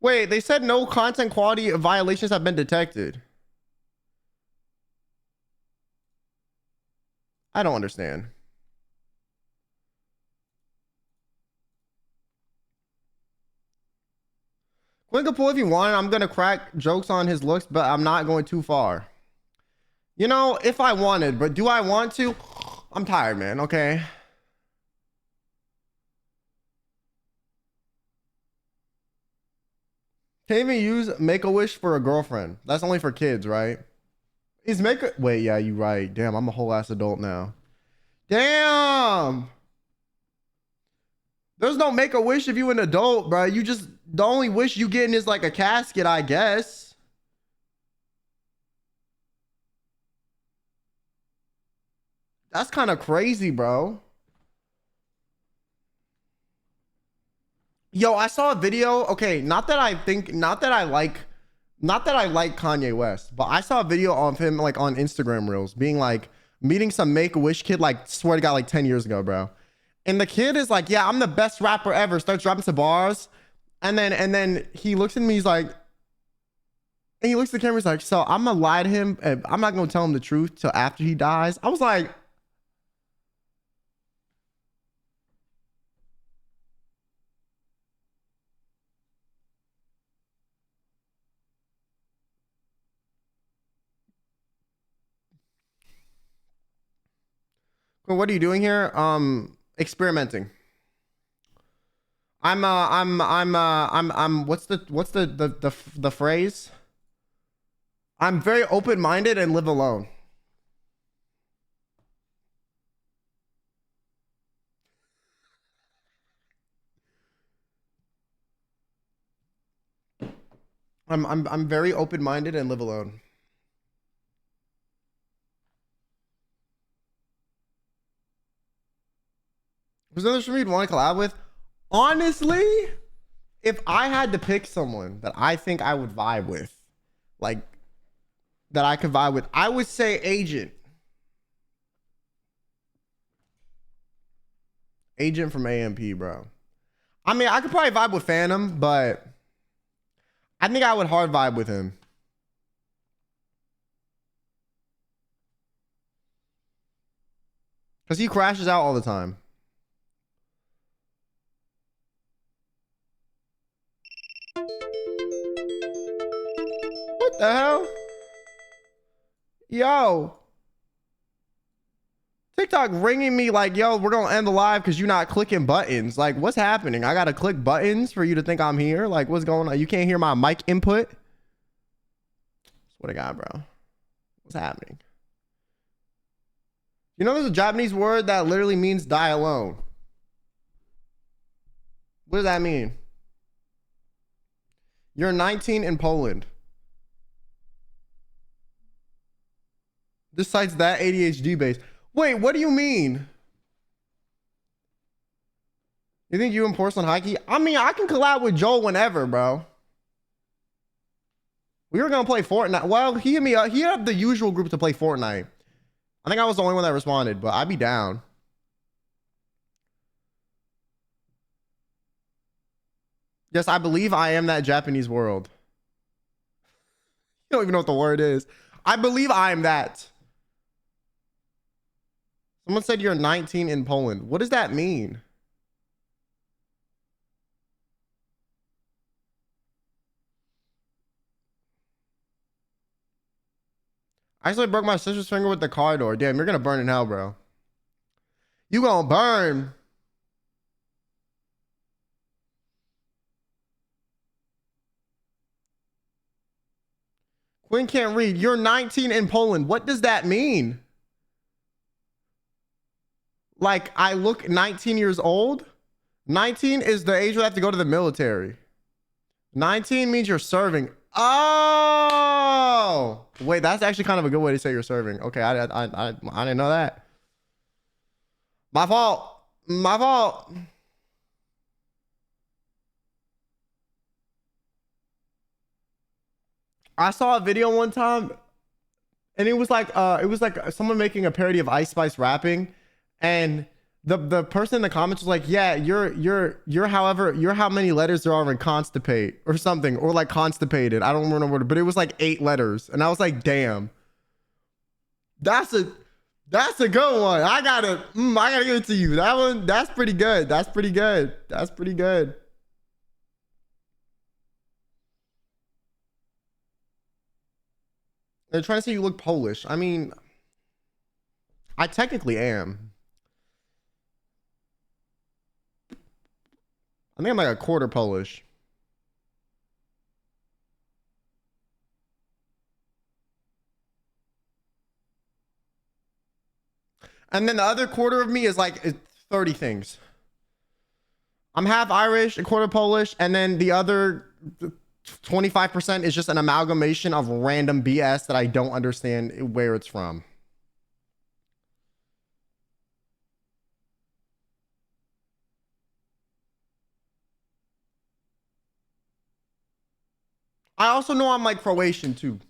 Wait, they said no content quality violations have been detected. I don't understand. Quinn could pull if you want. I'm gonna crack jokes on his looks, but I'm not going too far. You know, if I wanted, but do I want to? I'm tired, man. Okay. Can't even use Make-A-Wish for a girlfriend. That's only for kids, right? Is Make-A... Wait, yeah, you right. Damn, I'm a whole ass adult now. Damn! There's no Make-A-Wish if you an adult, bro. You just... The only wish you getting is like a casket, I guess. That's kind of crazy, bro. Yo, I saw a video. Okay, not that I like Kanye West, but I saw a video of him like on Instagram Reels being like meeting some Make-A-Wish kid, like swear to God, like 10 years ago, bro. And the kid is like, yeah, I'm the best rapper ever. Starts dropping some bars. And then he looks at me, he's like, and he looks at the camera, he's like, so I'm gonna lie to him and I'm not gonna tell him the truth till after he dies. I was like, well, what are you doing here? Experimenting. I'm what's the phrase? I'm very open-minded and live alone. I'm very open-minded and live alone. Was there somebody you'd want to collab with? Honestly, if I had to pick someone that I think I would vibe with, like that I could vibe with, I would say Agent. Agent from AMP, bro. I mean, I could probably vibe with Phantom, but I think I would hard vibe with him. Because he crashes out all the time. What the hell? Yo. TikTok ringing me like, yo, we're going to end the live because you're not clicking buttons. Like, what's happening? I got to click buttons for you to think I'm here? Like, what's going on? You can't hear my mic input? Swear to God, bro. What's happening? You know there's a Japanese word that literally means die alone. What does that mean? You're 19 in Poland. This site's that ADHD based. Wait, what do you mean? You think you and Porcelain Hikey? I mean, I can collab with Joel whenever, bro. We were gonna play Fortnite. Well, he hit me up. He had the usual group to play Fortnite. I think I was the only one that responded, but I'd be down. Yes, I believe I am that Japanese world. You don't even know what the word is. I believe I am that. Someone said you're 19 in Poland. What does that mean? I actually broke my sister's finger with the car door. Damn, you're gonna burn in hell, bro. You gonna burn. Quinn can't read. You're 19 in Poland. What does that mean? Like, I look 19 years old? 19 is the age where I have to go to the military. 19 means you're serving. Oh! Wait, that's actually kind of a good way to say you're serving. Okay, I didn't know that. My fault. My fault. I saw a video one time and it was like someone making a parody of Ice Spice rapping, and the person in the comments was like, yeah, you're how many letters there are in constipate or something, or like constipated. I don't remember, but it was like 8 letters, and I was like, damn, that's a good one. I gotta give it to you. That one, that's pretty good. That's pretty good. That's pretty good. They're trying to say you look Polish. I mean, I technically am. I think I'm like a quarter Polish. And then the other quarter of me is like 30 things. I'm half Irish, a quarter Polish, and then the other 25% is just an amalgamation of random BS that I don't understand where it's from. I also know I'm like Croatian too.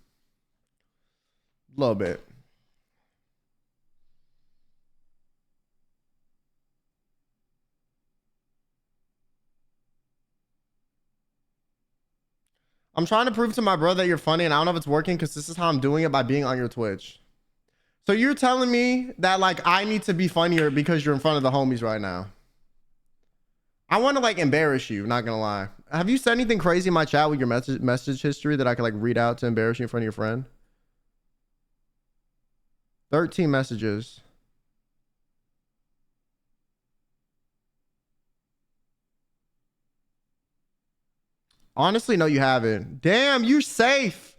A little bit. I'm trying to prove to my brother that you're funny, and I don't know if it's working because this is how I'm doing it, by being on your Twitch. So you're telling me that like I need to be funnier because you're in front of the homies right now. I want to like embarrass you, not gonna lie. Have you said anything crazy in my chat with your message history that I could like read out to embarrass you in front of your friend? 13 messages. Honestly, no, you haven't. Damn, you're safe.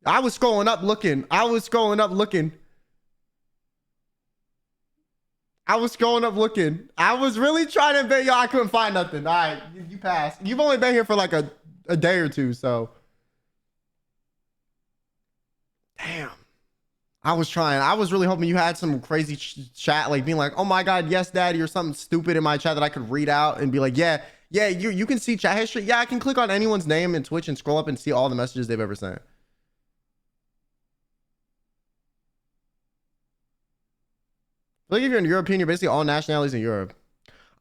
I was scrolling up looking. I was scrolling up looking. I was really trying to bet, yo, I couldn't find nothing. All right, you passed. You've only been here for like a day or two, so. Damn. I was trying. I was really hoping you had some crazy chat, like being like, oh my God, yes, daddy, or something stupid in my chat that I could read out and be like, yeah, you can see chat history. Yeah, I can click on anyone's name in Twitch and scroll up and see all the messages they've ever sent. I feel like if you're in European, you're basically all nationalities in Europe.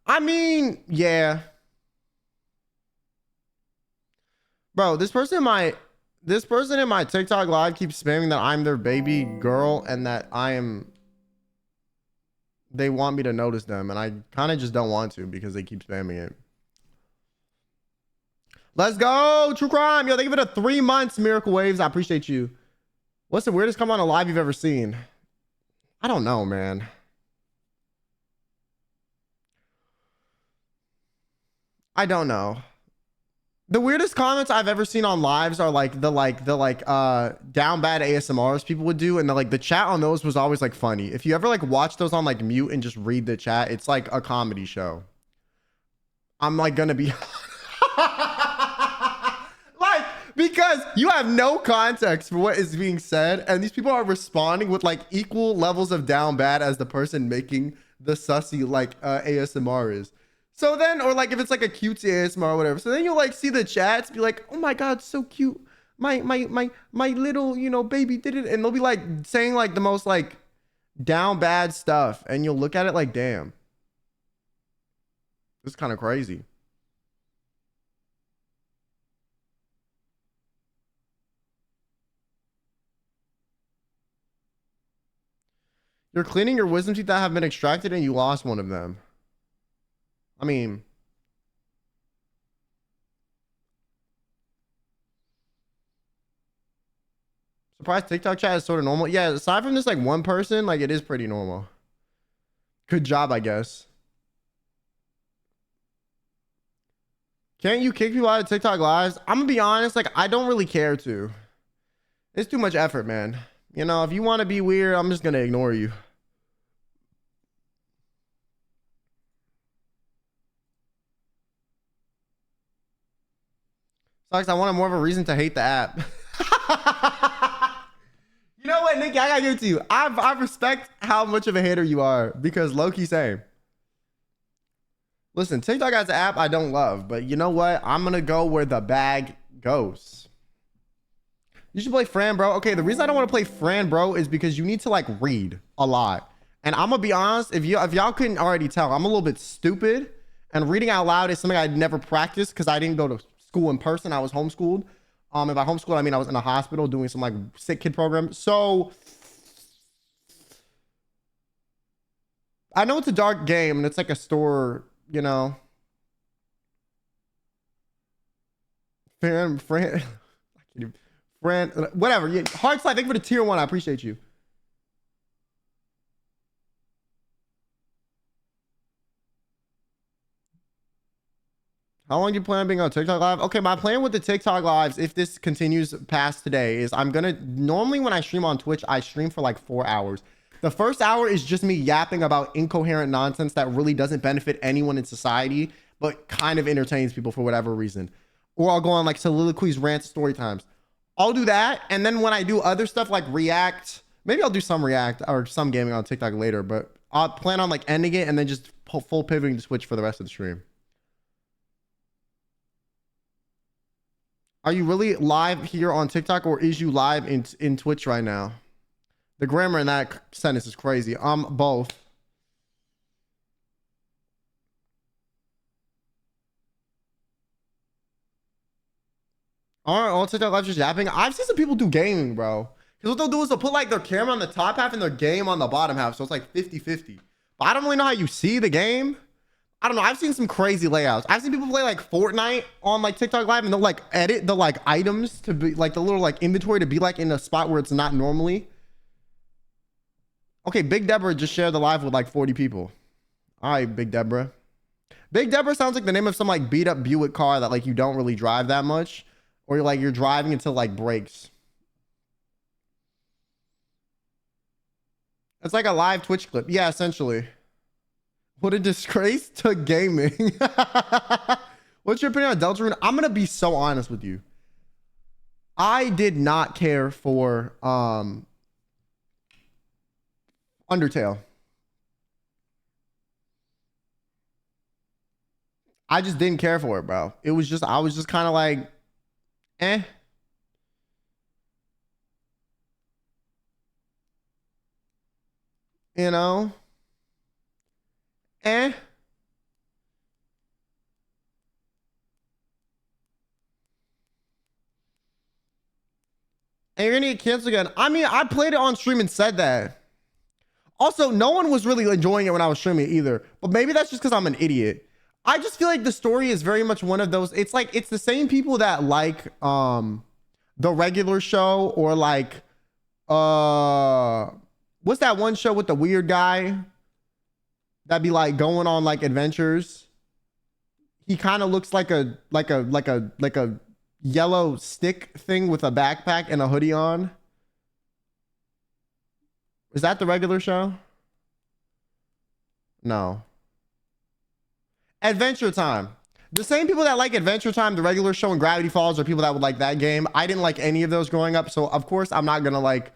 I mean, yeah. Bro, this person in my TikTok live keeps spamming that I'm their baby girl and that they want me to notice them, and I kind of just don't want to because they keep spamming it. Let's go, true crime. Yo, they give it a 3 months, Miracle Waves. I appreciate you. What's the weirdest come on a live you've ever seen? I don't know, man. I don't know. The weirdest comments I've ever seen on lives are like the down bad ASMRs people would do, and the chat on those was always like funny. If you ever like watch those on like mute and just read the chat, it's like a comedy show. I'm like gonna be like, because you have no context for what is being said, and these people are responding with like equal levels of down bad as the person making the sussy like ASMR is. So then, or like if it's like a cutesy ASMR or whatever, so then you'll like see the chats be like, oh my God, so cute. My little, you know, baby did it. And they'll be like saying like the most like down bad stuff. And you'll look at it like, damn, this is kind of crazy. You're cleaning your wisdom teeth that have been extracted and you lost one of them. I mean, surprised TikTok chat is sort of normal. Yeah, aside from this like one person, like it is pretty normal. Good job, I guess. Can't you kick people out of TikTok lives? I'm gonna be honest, like I don't really care to. It's too much effort, man. You know, if you want to be weird, I'm just gonna ignore you. Sucks. I wanted more of a reason to hate the app. You know what, Nikki? I gotta give it to you. I respect how much of a hater you are, because low-key same. Listen, TikTok as an app I don't love, but you know what? I'm gonna go where the bag goes. You should play Fran, bro. Okay, the reason I don't want to play Fran, bro, is because you need to like read a lot. And I'm gonna be honest, if y'all couldn't already tell, I'm a little bit stupid, and reading out loud is something I'd never practiced because I didn't go to school in person. I was homeschooled. If I homeschooled, I mean I was in a hospital doing some like sick kid program. So I know it's a dark game and it's like a store, you know. Fran, whatever. Yeah, Hard Slide, thank you for the tier 1. I appreciate you. How long do you plan on being on TikTok live? Okay, my plan with the TikTok lives, if this continues past today, is I'm gonna normally when I stream on Twitch, I stream for like 4 hours. The first hour is just me yapping about incoherent nonsense that really doesn't benefit anyone in society, but kind of entertains people for whatever reason. Or I'll go on like soliloquies, rants, story times. I'll do that. And then when I do other stuff like React, maybe I'll do some React or some gaming on TikTok later, but I'll plan on like ending it and then just full pivoting to Twitch for the rest of the stream. Are you really live here on TikTok or is you live in Twitch right now? The grammar in that sentence is crazy. Both. Aren't all TikTok live just yapping? I've seen some people do gaming, bro. Because what they'll do is they'll put like their camera on the top half and their game on the bottom half. So it's like 50-50. But I don't really know how you see the game. I don't know. I've seen some crazy layouts. I've seen people play like Fortnite on like TikTok live and they'll like edit the like items to be like the little like inventory to be like in a spot where it's not normally. Okay, Big Deborah just shared the live with like 40 people. All right, Big Deborah. Big Deborah sounds like the name of some like beat up Buick car that like you don't really drive that much. Or you're driving until like breaks. It's like a live Twitch clip. Yeah, essentially. What a disgrace to gaming. What's your opinion on Deltarune? I'm going to be so honest with you. I did not care for Undertale. I just didn't care for it, bro. It was just, I was just kind of like, eh. You know? Eh. And you're gonna get canceled again. I mean, I played it on stream and said that. Also, no one was really enjoying it when I was streaming it either. But maybe that's just because I'm an idiot. I just feel like the story is very much one of those. It's like it's the same people that like the regular show or like what's that one show with the weird guy that be like going on like adventures? He kind of looks like a yellow stick thing with a backpack and a hoodie on. Is that the regular show? No. Adventure Time. The same people that like Adventure Time, the regular show, and Gravity Falls are people that would like that game. I didn't like any of those growing up, so of course I'm not gonna like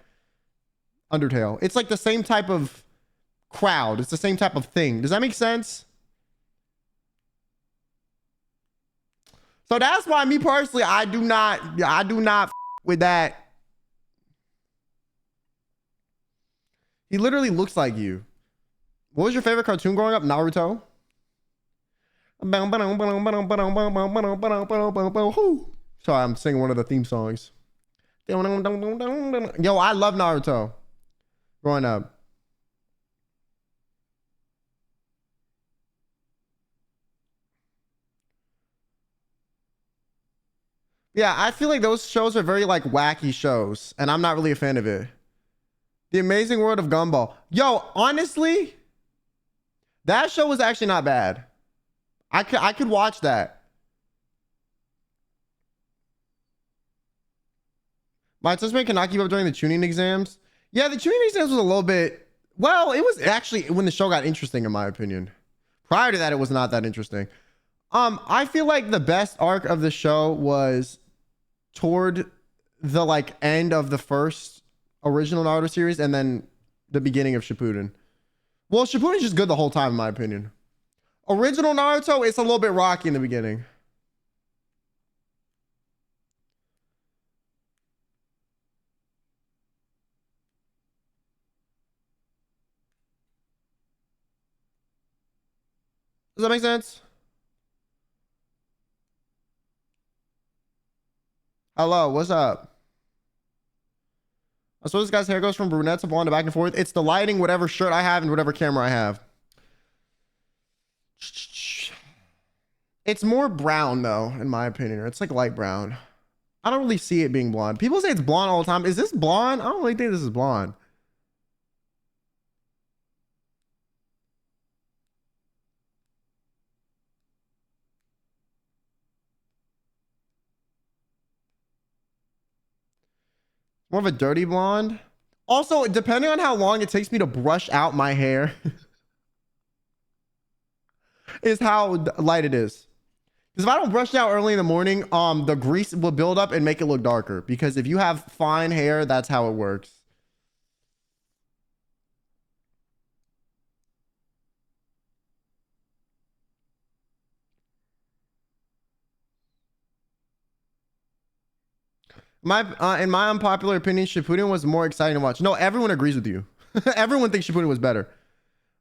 Undertale. It's like the same type of crowd. It's the same type of thing. Does that make sense? So that's why me personally, I do not with that. He literally looks like you. What was your favorite cartoon growing up? Naruto? Sorry, I'm singing one of the theme songs. Yo, I love Naruto growing up. Yeah, I feel like those shows are very like wacky shows, and I'm not really a fan of it. The Amazing World of Gumball. Yo, honestly, that show was actually not bad. I could watch that. My touchman cannot keep up during the tuning exams. Yeah, the tuning exams was a little bit, well, it was actually when the show got interesting, in my opinion. Prior to that, it was not that interesting. I feel like the best arc of the show was toward the like end of the first original Naruto series and then the beginning of Shippuden. Well, Shippuden's just good the whole time, in my opinion. Original Naruto, it's a little bit rocky in the beginning. Does that make sense? Hello, what's up? I suppose this guy's hair goes from brunette to blonde to back and forth. It's the lighting, whatever shirt I have and whatever camera I have. It's more brown though, in my opinion. It's like light brown. I don't really see it being blonde. People say it's blonde all the time. Is this blonde? I don't really think this is blonde. More of a dirty blonde. Also, depending on how long it takes me to brush out my hair is how light it is. Because if I don't brush it out early in the morning, the grease will build up and make it look darker. Because if you have fine hair, that's how it works. In my unpopular opinion, Shippuden was more exciting to watch. No, everyone agrees with you. Everyone thinks Shippuden was better.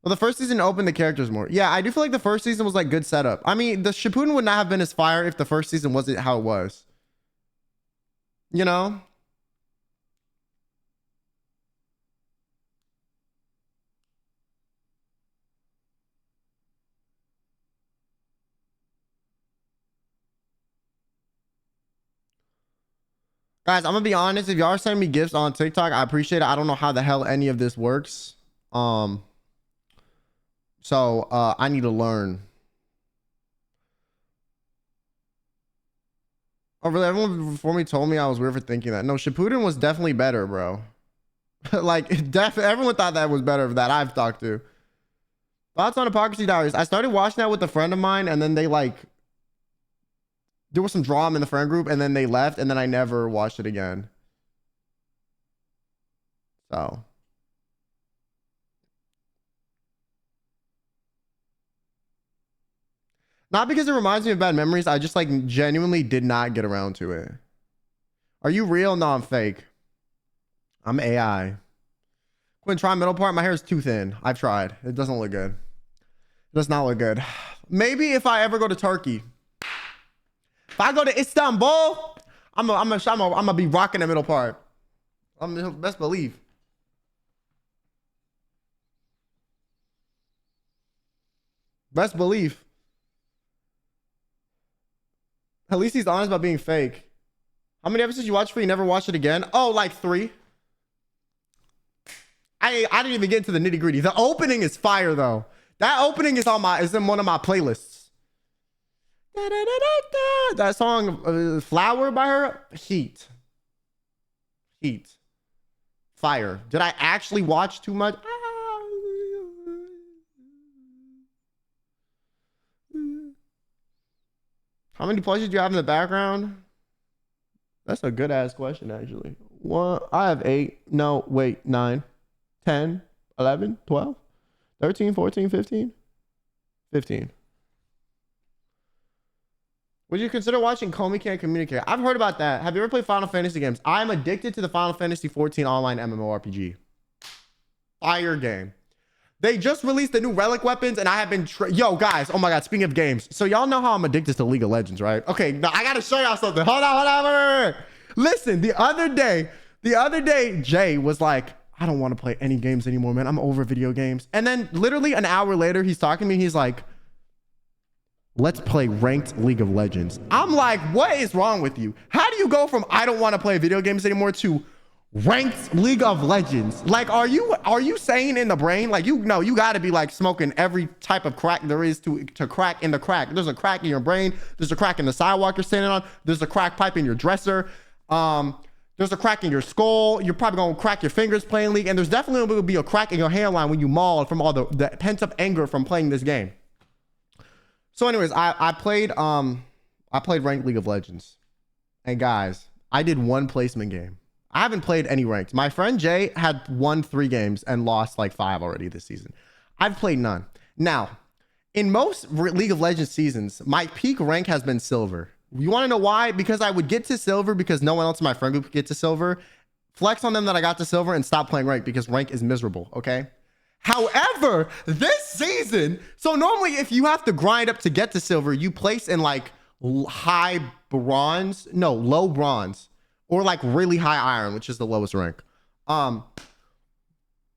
Well, the first season opened the characters more. Yeah, I do feel like the first season was like good setup. I mean, the Shippuden would not have been as fire if the first season wasn't how it was. You know? Guys, I'm gonna be honest. If y'all are sending me gifts on TikTok, I appreciate it. I don't know how the hell any of this works. So I need to learn. Oh, really? Everyone before me told me I was weird for thinking that. No, Shippuden was definitely better, bro. Like, everyone thought that was better that I've talked to. Thoughts on Hypocrisy Diaries? I started watching that with a friend of mine, and then they like, there was some drama in the friend group, and then they left, and then I never watched it again. So. Not because it reminds me of bad memories. I just like genuinely did not get around to it. Are you real? No, I'm fake. I'm AI. Quinn, try middle part. My hair is too thin. I've tried. It doesn't look good. It does not look good. Maybe if I ever go to Turkey. If I go to Istanbul, I'm gonna be rocking the middle part. Best believe. Best believe. At least he's honest about being fake. How many episodes you watched for you never watched it again? Oh, like 3. I didn't even get into the nitty gritty. The opening is fire though. That opening is in one of my playlists. Da, da, da, da, da. That song, Flower by her, heat. Fire. Did I actually watch too much? How many plushies do you have in the background? That's a good ass question, actually. I have 8. No, wait, 9, 10, 11, 12, 13, 14, 15. 15. Would you consider watching Comey Can't Communicate? I've heard about that. Have you ever played Final Fantasy games? I'm addicted to the Final Fantasy 14 online MMORPG. Fire game. They just released the new relic weapons, and I have been yo guys, oh my god, speaking of games, so y'all know how I'm addicted to League of Legends, right? Okay, now I gotta show y'all something. Hold on. Wait. Listen, the other day Jay was like, I don't want to play any games anymore, man. I'm over video games. And then literally an hour later, he's talking to me, he's like, let's play ranked League of Legends. I'm like, what is wrong with you? How do you go from I don't want to play video games anymore to ranked League of Legends? Like, are you sane in the brain? Like, you got to be like smoking every type of crack there is to crack in the crack. There's a crack in your brain. There's a crack in the sidewalk you're standing on. There's a crack pipe in your dresser. There's a crack in your skull. You're probably going to crack your fingers playing League. And there's definitely going to be a crack in your hairline when you mauled from all the pent up anger from playing this game. So anyways, I played ranked League of Legends. And guys, I did one placement game. I haven't played any ranked. My friend Jay had won 3 games and lost like 5 already this season. I've played none. Now, in most League of Legends seasons, my peak rank has been silver. You want to know why? Because I would get to silver because no one else in my friend group could get to silver. Flex on them that I got to silver and stop playing rank because rank is miserable, okay? However, this season, so normally if you have to grind up to get to silver, you place in like low bronze. Or like really high iron, which is the lowest rank. But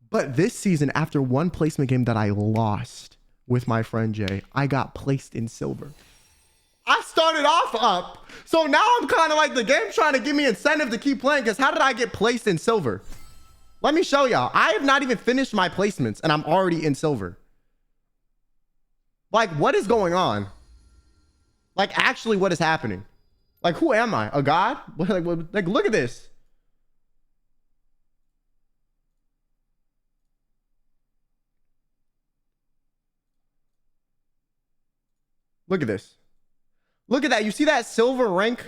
this season, after one placement game that I lost with my friend Jay, I got placed in silver. I started off up. So now I'm kind of like the game trying to give me incentive to keep playing because how did I get placed in silver? Let me show y'all. I have not even finished my placements and I'm already in silver. Like, what is going on? Like, actually, what is happening? Like, who am I? A god? Like, look at this. Look at this. Look at that. You see that silver rank?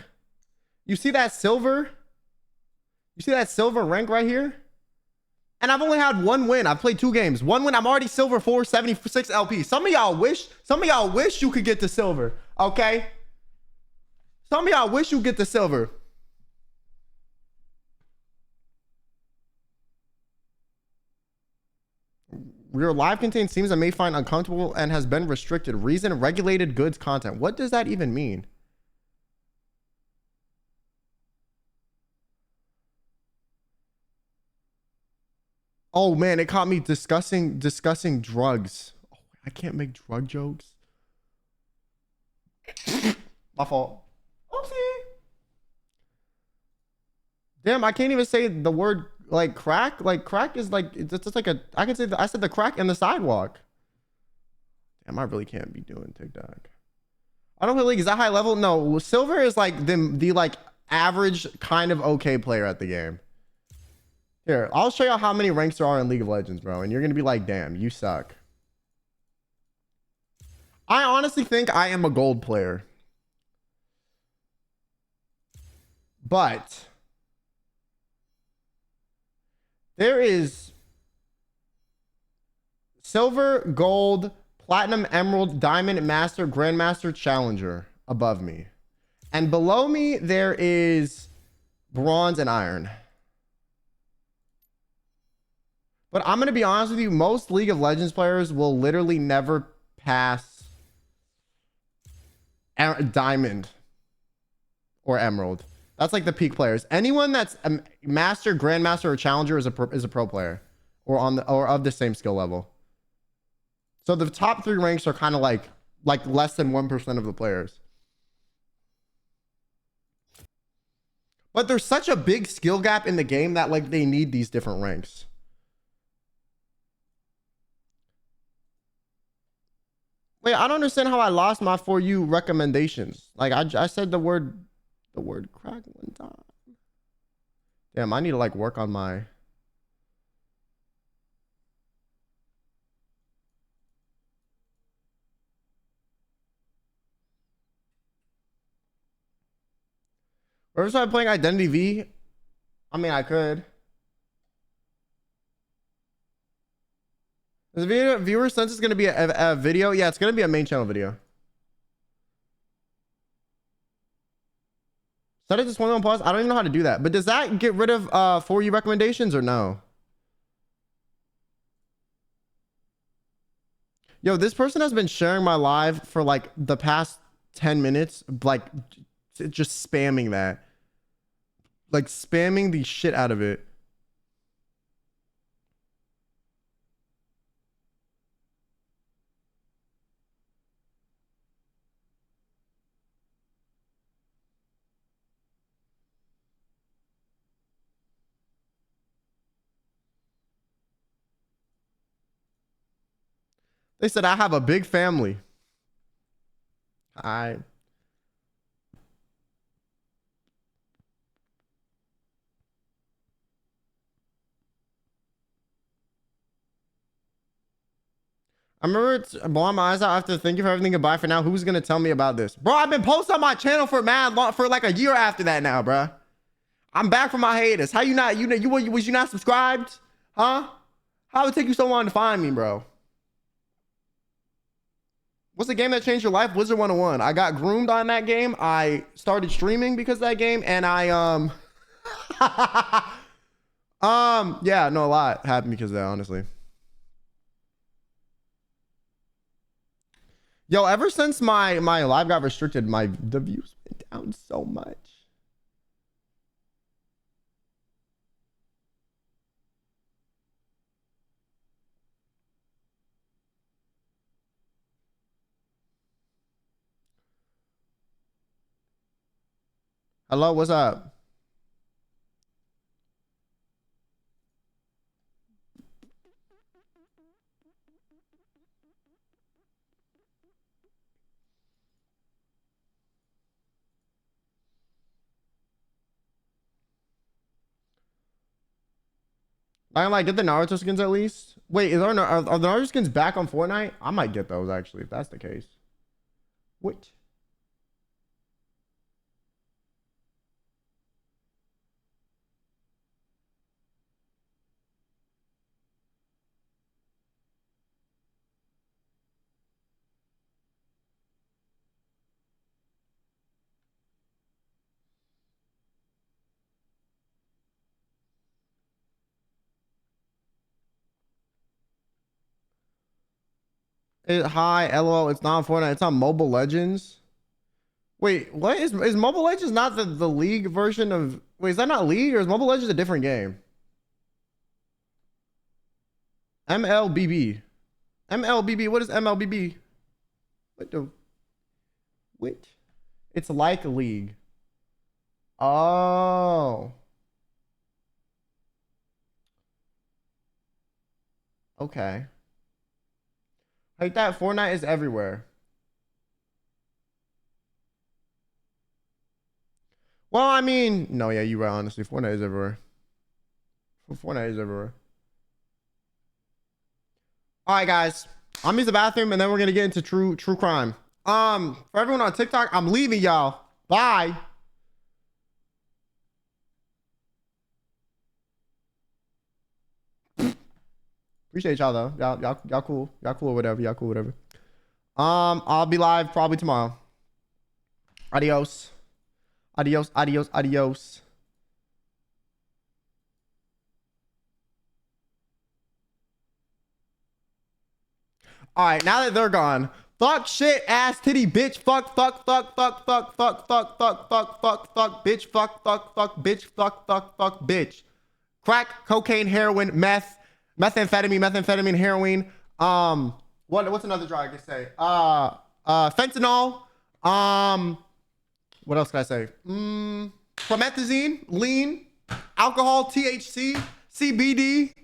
You see that silver? You see that silver rank right here? And I've only had one win. I've played 2 games. One win. I'm already silver 476 LP. Some of y'all wish you could get to silver. Okay? Some of y'all wish you get to silver. Your live contains themes I may find uncomfortable and has been restricted. Reason regulated goods content. What does that even mean? Oh man, it caught me discussing drugs. Oh, I can't make drug jokes. My fault. Oopsie. Damn, I can't even say the word like crack. Like crack is like it's just like a. I can say I said the crack in the sidewalk. Damn, I really can't be doing TikTok. I don't play league. Is that high level? No, silver is like the like average kind of okay player at the game. Here, I'll show you how many ranks there are in League of Legends, bro. And you're going to be like, damn, you suck. I honestly think I am a gold player. But there is silver, gold, platinum, emerald, diamond, master, grandmaster, challenger above me. And below me, there is bronze and iron. But I'm going to be honest with you, most League of Legends players will literally never pass diamond or emerald. That's like the peak players. Anyone that's a master, grandmaster, or challenger is a pro player or of the same skill level. So the top 3 ranks are kind of like less than 1% of the players. But there's such a big skill gap in the game that like they need these different ranks. Wait, I don't understand how I lost my For You recommendations. Like I said the word crack one time. Damn, I need to like work on my. Ever started playing Identity V? I mean, I could. Is the viewer census going to be a video? Yeah, it's going to be a main channel video. Set it to 21 plus. I don't even know how to do that. But does that get rid of For You recommendations or no? Yo, this person has been sharing my live for like the past 10 minutes. Like just spamming that. Like spamming the shit out of it. They said I have a big family. I remember it's blowing my eyes out after thank you for everything. Goodbye for now. Who's gonna tell me about this? Bro, I've been posting on my channel for mad long, for like a year after that now, bro. I'm back from my hiatus. How you not was you not subscribed? Huh? How would it take you so long to find me, bro? What's the game that changed your life? Wizard 101. I got groomed on that game. I started streaming because of that game, and I yeah, no, a lot happened because of that, honestly. Yo, ever since my live got restricted, the views went down so much. Hello, what's up? I'm like, get the Naruto skins at least. Wait, are the Naruto skins back on Fortnite? I might get those actually if that's the case. What? Hi, LOL. It's not Fortnite. It's on Mobile Legends. Wait, what is Mobile Legends not the League version of? Wait, is that not League or is Mobile Legends a different game? MLBB. MLBB. What is MLBB? What the? What? It's like a League. Oh. Okay. Like that, Fortnite is everywhere. Well, I mean, no, yeah, you're right, honestly. Fortnite is everywhere. Fortnite is everywhere. All right, guys. I'm in the bathroom, and then we're gonna get into true crime. For everyone on TikTok, I'm leaving y'all. Bye. Appreciate y'all though. Y'all cool. Y'all cool or whatever. Y'all cool, whatever. I'll be live probably tomorrow. Adios. Adios, adios, adios. All right, now that they're gone, fuck, shit, ass, titty, bitch, fuck, bitch, fuck, bitch. Crack, cocaine, heroin, meth, methamphetamine, heroin. What's another drug I can say? Fentanyl. What else can I say? Promethazine, lean, alcohol, THC, CBD,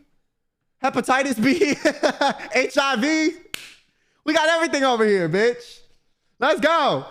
hepatitis B, HIV. We got everything over here, bitch. Let's go.